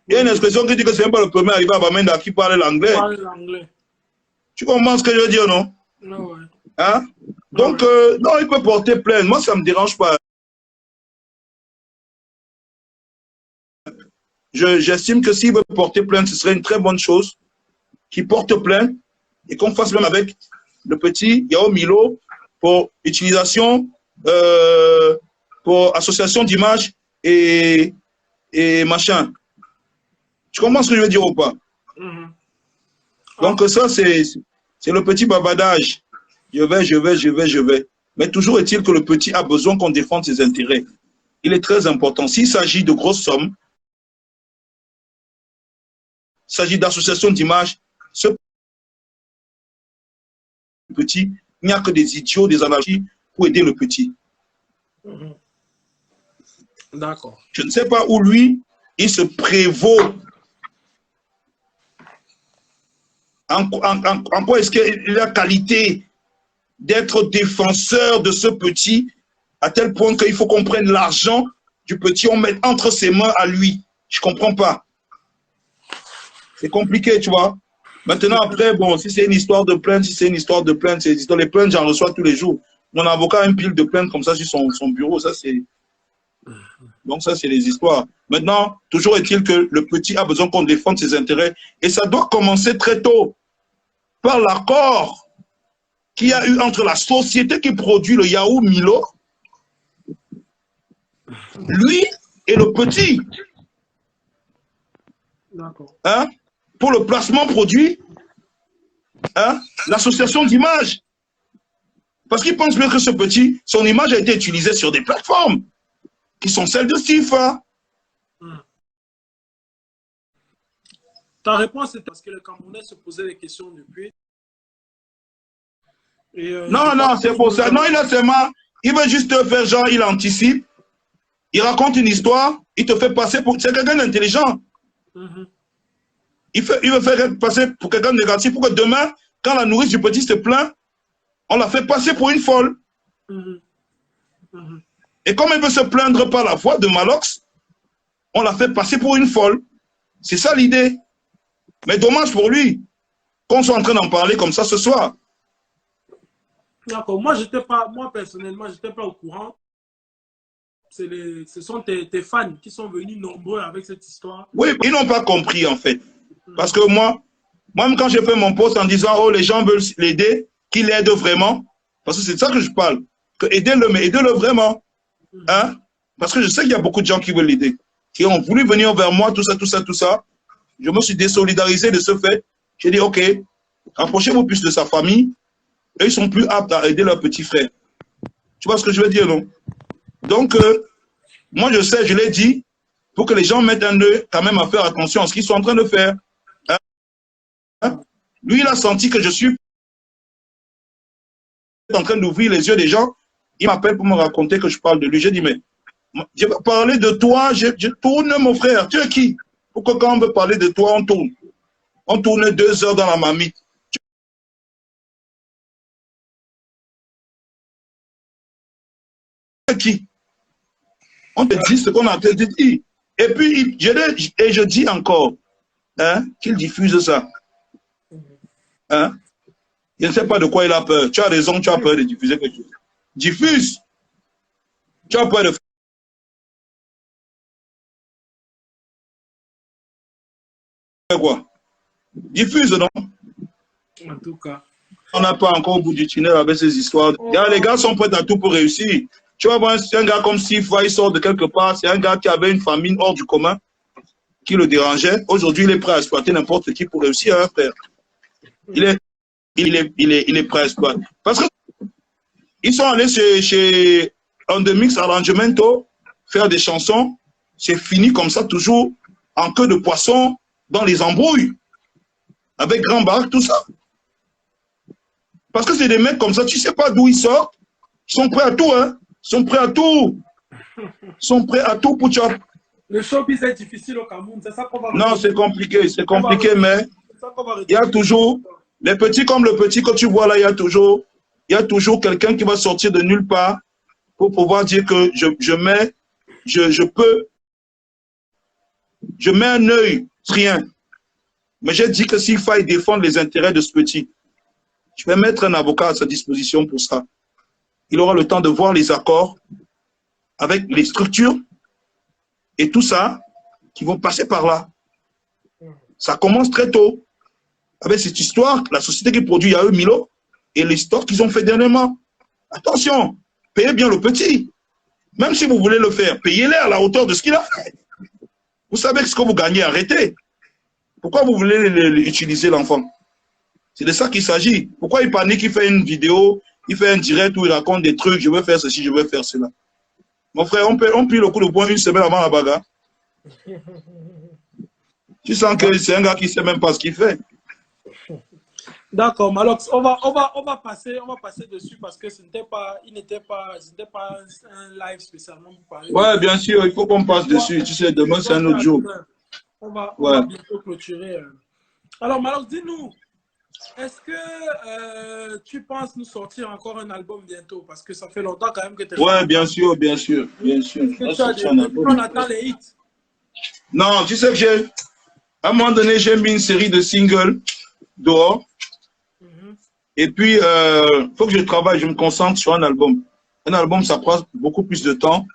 Il y a une expression qui dit que c'est même pas le premier arrivé à Bamenda qui parle l'anglais. Tu comprends ce que je veux dire, non? Ouais. Hein? Donc, non, il peut porter plainte. Moi, ça ne me dérange pas. J'estime que s'il veut porter plainte, ce serait une très bonne chose qu'il porte plainte et qu'on fasse même avec le petit Yao Milo pour utilisation, pour association d'images et machin. Tu comprends ce que je veux dire ou pas? Donc ça, c'est le petit babadage. Je vais. Mais toujours est-il que le petit a besoin qu'on défende ses intérêts. Il est très important. S'il s'agit de grosses sommes, il s'agit d'associations d'images, ce petit, il n'y a que des idiots, des anarchistes pour aider le petit. D'accord. Je ne sais pas où lui, il se prévaut. En quoi est-ce qu'il a la qualité d'être défenseur de ce petit, à tel point qu'il faut qu'on prenne l'argent du petit, on met entre ses mains à lui. Je ne comprends pas. C'est compliqué, tu vois. Maintenant, après, bon, si c'est une histoire de plainte, les plaintes, j'en reçois tous les jours. Mon avocat a une pile de plaintes comme ça sur son bureau, ça c'est... Donc ça, c'est les histoires. Maintenant, toujours est-il que le petit a besoin qu'on défende ses intérêts. Et ça doit commencer très tôt, par l'accord qu'il y a eu entre la société qui produit le Yao Milo, lui et le petit. D'accord. Hein? Pour le placement produit, hein? L'association d'images. Parce qu'il pense bien que ce petit, son image a été utilisée sur des plateformes qui sont celles de SIFA. Ta réponse est parce que le Camerounais se posait des questions depuis. Et, non, c'est pour ça. Non, il veut juste te faire genre, il anticipe, il raconte une histoire, il te fait passer pour... C'est quelqu'un d'intelligent. Il veut faire passer pour quelqu'un de négatif pour que demain, quand la nourrice du petit se plaint, on la fait passer pour une folle. Et comme elle veut se plaindre par la voix de Malox, on la fait passer pour une folle. C'est ça l'idée. Mais dommage pour lui qu'on soit en train d'en parler comme ça ce soir. D'accord. Moi, personnellement, je n'étais pas au courant. Ce sont tes fans qui sont venus nombreux avec cette histoire. Oui, ils n'ont pas compris en fait. Parce que moi-même quand j'ai fait mon post en disant « Oh, les gens veulent l'aider », qu'il aide vraiment. Parce que c'est de ça que je parle. Que aidez-le, mais aidez-le vraiment. Hein? Parce que je sais qu'il y a beaucoup de gens qui veulent l'aider, qui ont voulu venir vers moi, tout ça, tout ça, tout ça. Je me suis désolidarisé de ce fait. J'ai dit, OK, rapprochez-vous plus de sa famille. Eux, ils sont plus aptes à aider leur petit frère. Tu vois ce que je veux dire, non? Donc, moi, je sais, je l'ai dit, pour que les gens mettent un œil quand même à faire attention à ce qu'ils sont en train de faire. Hein? Lui, il a senti que je suis en train d'ouvrir les yeux des gens. Il m'appelle pour me raconter que je parle de lui. J'ai dit, mais je vais parler de toi, je tourne, mon frère. Tu es qui? Pourquoi quand on veut parler de toi, on tourne? On tourne 2 heures dans la marmite. Tu es qui? On te dit ce qu'on a te dit. Et puis, je dis encore, hein, qu'il diffuse ça. Hein? Je ne sais pas de quoi il a peur. Tu as raison, tu as peur de diffuser quelque chose. Diffuse. Tu as peur de faire quoi? Diffuse, non? En tout cas. On n'a pas encore au bout du tunnel avec ces histoires. Les gars sont prêts à tout pour réussir. Tu vas voir un gars comme Sifa, il sort de quelque part. C'est un gars qui avait une famine hors du commun, qui le dérangeait. Aujourd'hui, il est prêt à exploiter n'importe qui pour réussir, hein, frère. Il est prêt à exploiter. Parce qu'ils sont allés chez Undermix Arrangement faire des chansons. C'est fini comme ça, toujours en queue de poisson, dans les embrouilles. Avec Grand Bar, tout ça. Parce que c'est des mecs comme ça, tu ne sais pas d'où ils sortent. Ils sont prêts à tout, hein. Ils sont prêts à tout. Ils sont prêts à tout pour chop. Le showbiz est difficile au Cameroun, c'est ça qu'on va... Non, c'est compliqué, mais il y a toujours, les petits comme le petit que tu vois là, il y a toujours quelqu'un qui va sortir de nulle part pour pouvoir dire que je mets un œil, rien. Mais j'ai dit que s'il faille défendre les intérêts de ce petit, je vais mettre un avocat à sa disposition pour ça. Il aura le temps de voir les accords avec les structures et tout ça qui vont passer par là. Ça commence très tôt. Avec cette histoire, la société qui produit Yahoo Milo et les stocks qu'ils ont fait dernièrement. Attention, payez bien le petit. Même si vous voulez le faire, payez-le à la hauteur de ce qu'il a fait. Vous savez que ce que vous gagnez, arrêtez. Pourquoi vous voulez utiliser l'enfant? C'est de ça qu'il s'agit. Pourquoi il panique, il fait une vidéo, il fait un direct où il raconte des trucs, je veux faire ceci, je veux faire cela. Mon frère, on plie le coup de poing une semaine avant la bagarre. Tu sens que c'est un gars qui ne sait même pas ce qu'il fait. D'accord, Malox, on va passer dessus parce que ce n'était pas un live spécialement pour parler. Ouais, bien sûr, il faut qu'on passe dessus. Tu sais, demain, c'est un autre jour. On va bientôt clôturer. Alors, Malox, dis-nous, est-ce que tu penses nous sortir encore un album bientôt? Parce que ça fait longtemps quand même que tu es... Ouais, bien sûr, bien sûr, bien sûr. On attend les hits. Non, tu sais que à un moment donné, j'ai mis une série de singles dehors. Et puis, il faut que je travaille, je me concentre sur un album. Un album, ça prend beaucoup plus de temps.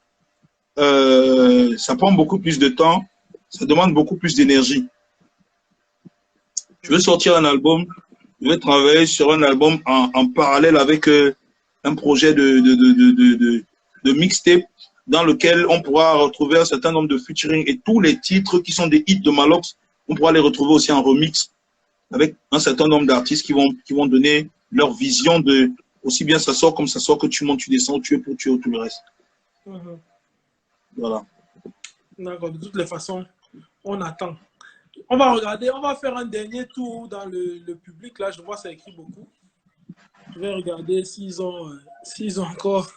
Ça prend beaucoup plus de temps. Ça demande beaucoup plus d'énergie. Je veux sortir un album. Je vais travailler sur un album en parallèle avec un projet de mixtape dans lequel on pourra retrouver un certain nombre de featuring et tous les titres qui sont des hits de Malox, on pourra les retrouver aussi en remix avec un certain nombre d'artistes qui vont donner leur vision de aussi bien ça sort comme ça sort, que tu montes, tu descends, tu es pour tuer tout le reste. Voilà. D'accord, de toutes les façons, on attend. On va regarder, on va faire un dernier tour dans le public. Là, je vois ça écrit beaucoup. Je vais regarder s'ils ont encore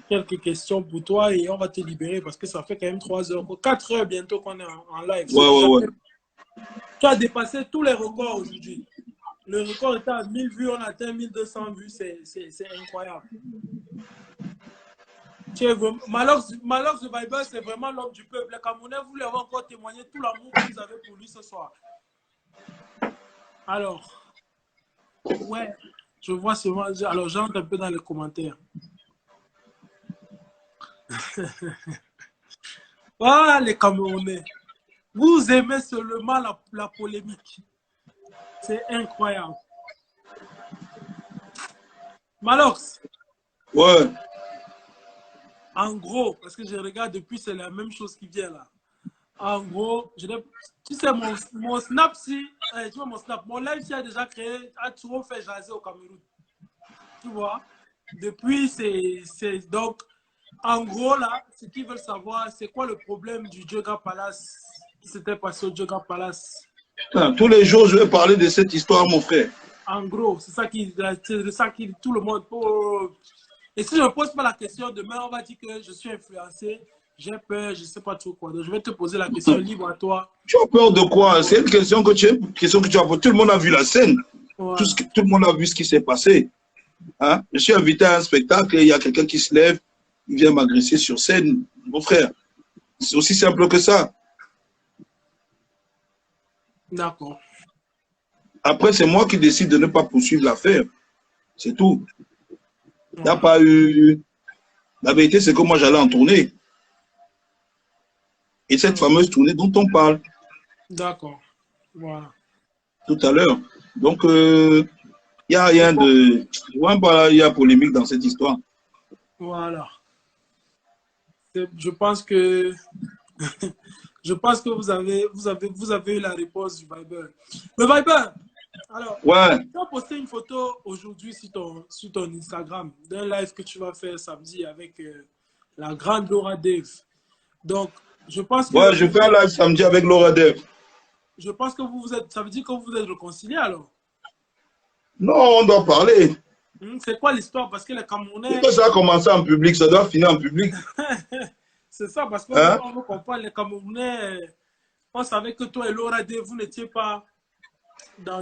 quelques questions pour toi et on va te libérer parce que ça fait quand même 3 heures, 4 heures bientôt qu'on est en live. Ouais. Tu as dépassé tous les records aujourd'hui. Le record était à 1000 vues, on a atteint 1200 vues, c'est incroyable. Malox de Viber, c'est vraiment l'homme du peuple. Les Camerounais, vous lui avez encore témoigné tout l'amour que vous avez pour lui ce soir. Alors, ouais, je vois souvent. Alors, j'entre un peu dans les commentaires. Ah, les Camerounais. Vous aimez seulement la polémique. C'est incroyable. Malox. Ouais. En gros, parce que je regarde depuis, c'est la même chose qui vient là. En gros, tu sais, mon Snap, si, tu vois, mon Snap, mon live, qui a déjà créé, a trop fait jaser au Cameroun. Tu vois? Depuis, donc, en gros, là, ce qu'ils veulent savoir, c'est quoi le problème du Djoga Palace qui s'était passé au Djoga Palace. Putain, tous les jours, je vais parler de cette histoire, mon frère. En gros, c'est ça qui, tout le monde. Et si je ne pose pas la question, demain, on va dire que je suis influencé, j'ai peur, je ne sais pas trop quoi. Donc, je vais te poser la question libre à toi. Tu as peur de quoi? C'est une question que tu as posée. Tout le monde a vu la scène. Voilà. Tout le monde a vu ce qui s'est passé. Hein? Je suis invité à un spectacle et il y a quelqu'un qui se lève, il vient m'agresser sur scène. Mon frère, c'est aussi simple que ça. D'accord. Après, c'est moi qui décide de ne pas poursuivre l'affaire. C'est tout. Il n'y a Voilà. pas eu... La vérité, c'est que moi, j'allais en tournée. Et cette fameuse tournée dont on parle D'accord. Voilà. tout à l'heure. Donc, il n'y a rien de... Je vois pas, il y a polémique dans cette histoire. Voilà. Je pense que je pense que vous avez eu la réponse du Viber. Le Viber, alors, Ouais, tu as posté une photo aujourd'hui sur ton Instagram d'un live que tu vas faire samedi avec la grande Laura Dave. Donc, je pense ouais, que je fais un live samedi avec Laura Dev. ça veut dire que vous vous êtes réconciliés alors. Non, on doit parler. C'est quoi l'histoire? Parce que les Et Camerounais, que ça a commencé en public, ça doit finir en public. c'est ça, parce qu'on Hein? on veut comprendre, les Camerounais, on savait que toi et Laura Dave, vous n'étiez pas vous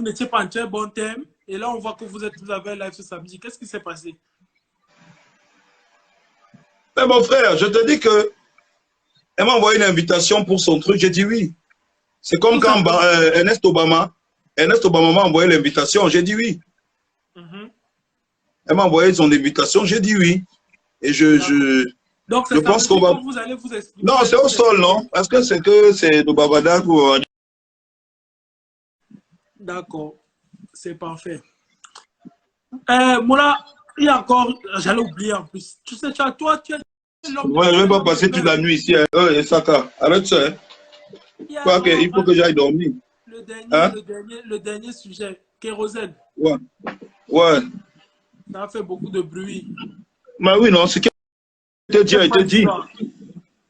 n'étiez pas en très bon terme. Et là, on voit que vous avez un live ce samedi. Qu'est-ce qui s'est passé? Mais mon frère, je te dis que elle m'a envoyé une invitation pour son truc, j'ai dit oui. C'est comme Tout quand simplement. Ernest Obama m'a envoyé l'invitation, j'ai dit oui. Mhm. Elle m'a envoyé son invitation, j'ai dit oui. Et D'accord. Donc, je c'est pense qu'on samedi va... que vous allez vous exprimer. Non, Vous allez c'est au vous sol, exprimer. non? Est-ce que c'est de Babadak ou... D'accord. C'est parfait. Moula, il y a encore, j'allais oublier en plus. Tu sais, tu es l'homme Ouais, je ne vais pas l'homme de passer toute main. la nuit ici. Hein. Et Saka, arrête ça. Hein. Il faut que j'aille dormir. Hein? Le dernier sujet, kérosène. Ouais, ouais. Ça a fait beaucoup de bruit. Mais oui, non, ce qui a été dit C'est a quoi été dit. l'histoire?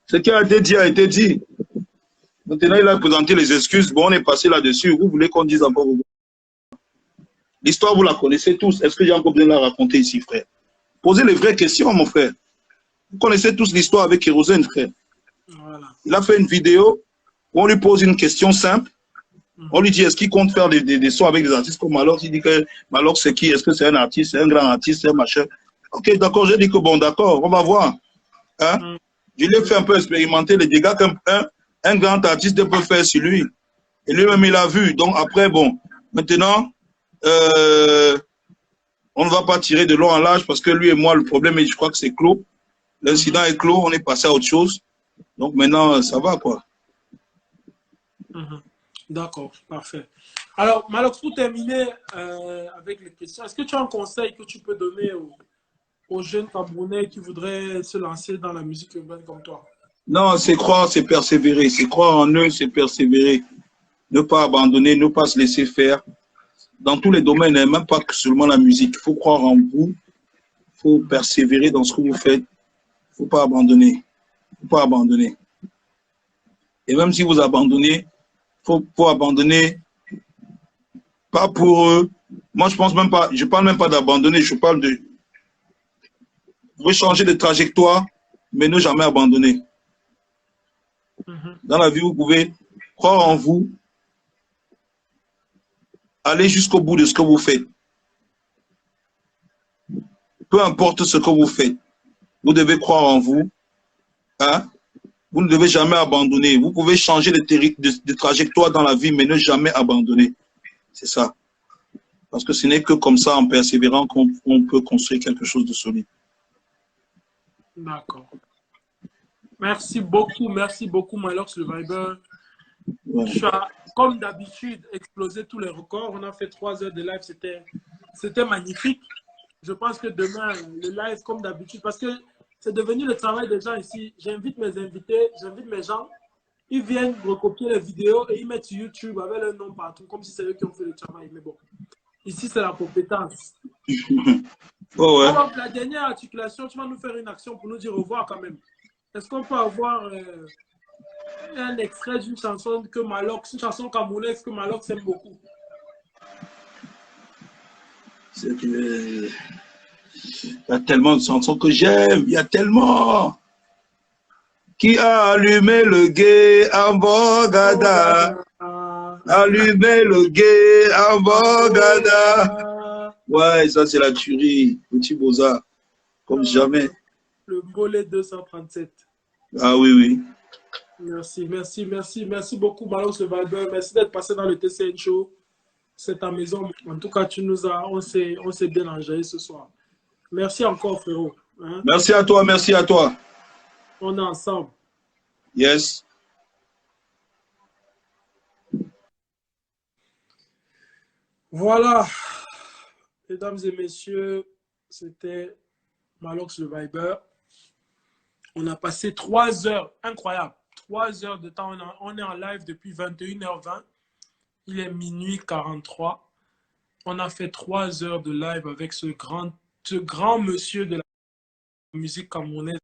Ce qui a été dit a été dit. Maintenant, il a présenté les excuses. Bon, on est passé là-dessus. Vous voulez qu'on dise encore? L'histoire, vous la connaissez tous. Est-ce que j'ai encore besoin de la raconter ici, frère? Posez les vraies questions, mon frère. Vous connaissez tous l'histoire avec Kérosène, frère. Voilà. Il a fait une vidéo où on lui pose une question simple. On lui dit, est-ce qu'il compte faire des sons avec des artistes comme Malox? Il dit que Malox, c'est qui? Est-ce que c'est un artiste? C'est un grand artiste? C'est un machin? Ok, d'accord, j'ai dit que bon, d'accord, on va voir. Hein? Je l'ai fait un peu expérimenter les dégâts qu'un grand artiste peut faire sur lui. Et lui-même, il a vu. Donc après, bon, maintenant, on ne va pas tirer de long en large parce que lui et moi, le problème, je crois que c'est clos. L'incident est clos, on est passé à autre chose. Donc maintenant, ça va, quoi. D'accord, parfait. Alors, Malox, pour terminer avec les questions, est-ce que tu as un conseil que tu peux donner aux jeunes Camerounais qui voudraient se lancer dans la musique urbaine comme toi? Non, c'est croire, c'est persévérer. C'est croire en eux, c'est persévérer. Ne pas abandonner, ne pas se laisser faire. Dans tous les domaines, hein, même pas que seulement la musique. Il faut croire en vous. Il faut persévérer dans ce que vous faites. Il ne faut pas abandonner. Il ne faut pas abandonner. Et même si vous abandonnez, il faut abandonner. Pas pour eux. Moi, je pense même pas, je parle même pas d'abandonner, je parle de... Vous pouvez changer de trajectoire, mais ne jamais abandonner. Dans la vie, vous pouvez croire en vous, aller jusqu'au bout de ce que vous faites. Peu importe ce que vous faites, vous devez croire en vous. Hein? Vous ne devez jamais abandonner. Vous pouvez changer de trajectoire dans la vie, mais ne jamais abandonner. C'est ça. Parce que ce n'est que comme ça, en persévérant, qu'on peut construire quelque chose de solide. D'accord. Merci beaucoup, Malox, le Viber. Ouais. Tu as, comme d'habitude, explosé tous les records. On a fait 3 heures de live, c'était magnifique. Je pense que demain, le live, comme d'habitude, parce que c'est devenu le travail des gens ici. J'invite mes invités, j'invite mes gens. Ils viennent recopier les vidéos et ils mettent sur YouTube avec leur nom partout, comme si c'est eux qui ont fait le travail. Mais bon, ici, c'est la compétence. Oh ouais. Alors, la dernière articulation, tu vas nous faire une action pour nous dire au revoir quand même. Est-ce qu'on peut avoir un extrait d'une chanson que Malox, une chanson camerounaise que Malox aime beaucoup? Il y a tellement de chansons que j'aime, il y a tellement. Qui a allumé le guet en Bogada? Allumé le guet en Bogada. Ouais, ça c'est la tuerie. Petit Boza, comme jamais. Le Mbolé 237. Ah oui, oui. Merci, merci, merci, merci beaucoup, Malox le Viber. Merci d'être passé dans le TCN Show. C'est ta maison. En tout cas, on s'est bien enjaillé ce soir. Merci encore, frérot. Hein? Merci à toi, merci à toi. On est ensemble. Yes. Voilà, mesdames et messieurs, c'était Malox le Viber. On a passé 3 heures, incroyable, 3 heures de temps. On est en live depuis 21h20. Il est minuit 43. On a fait 3 heures de live avec ce grand monsieur de la musique camerounaise.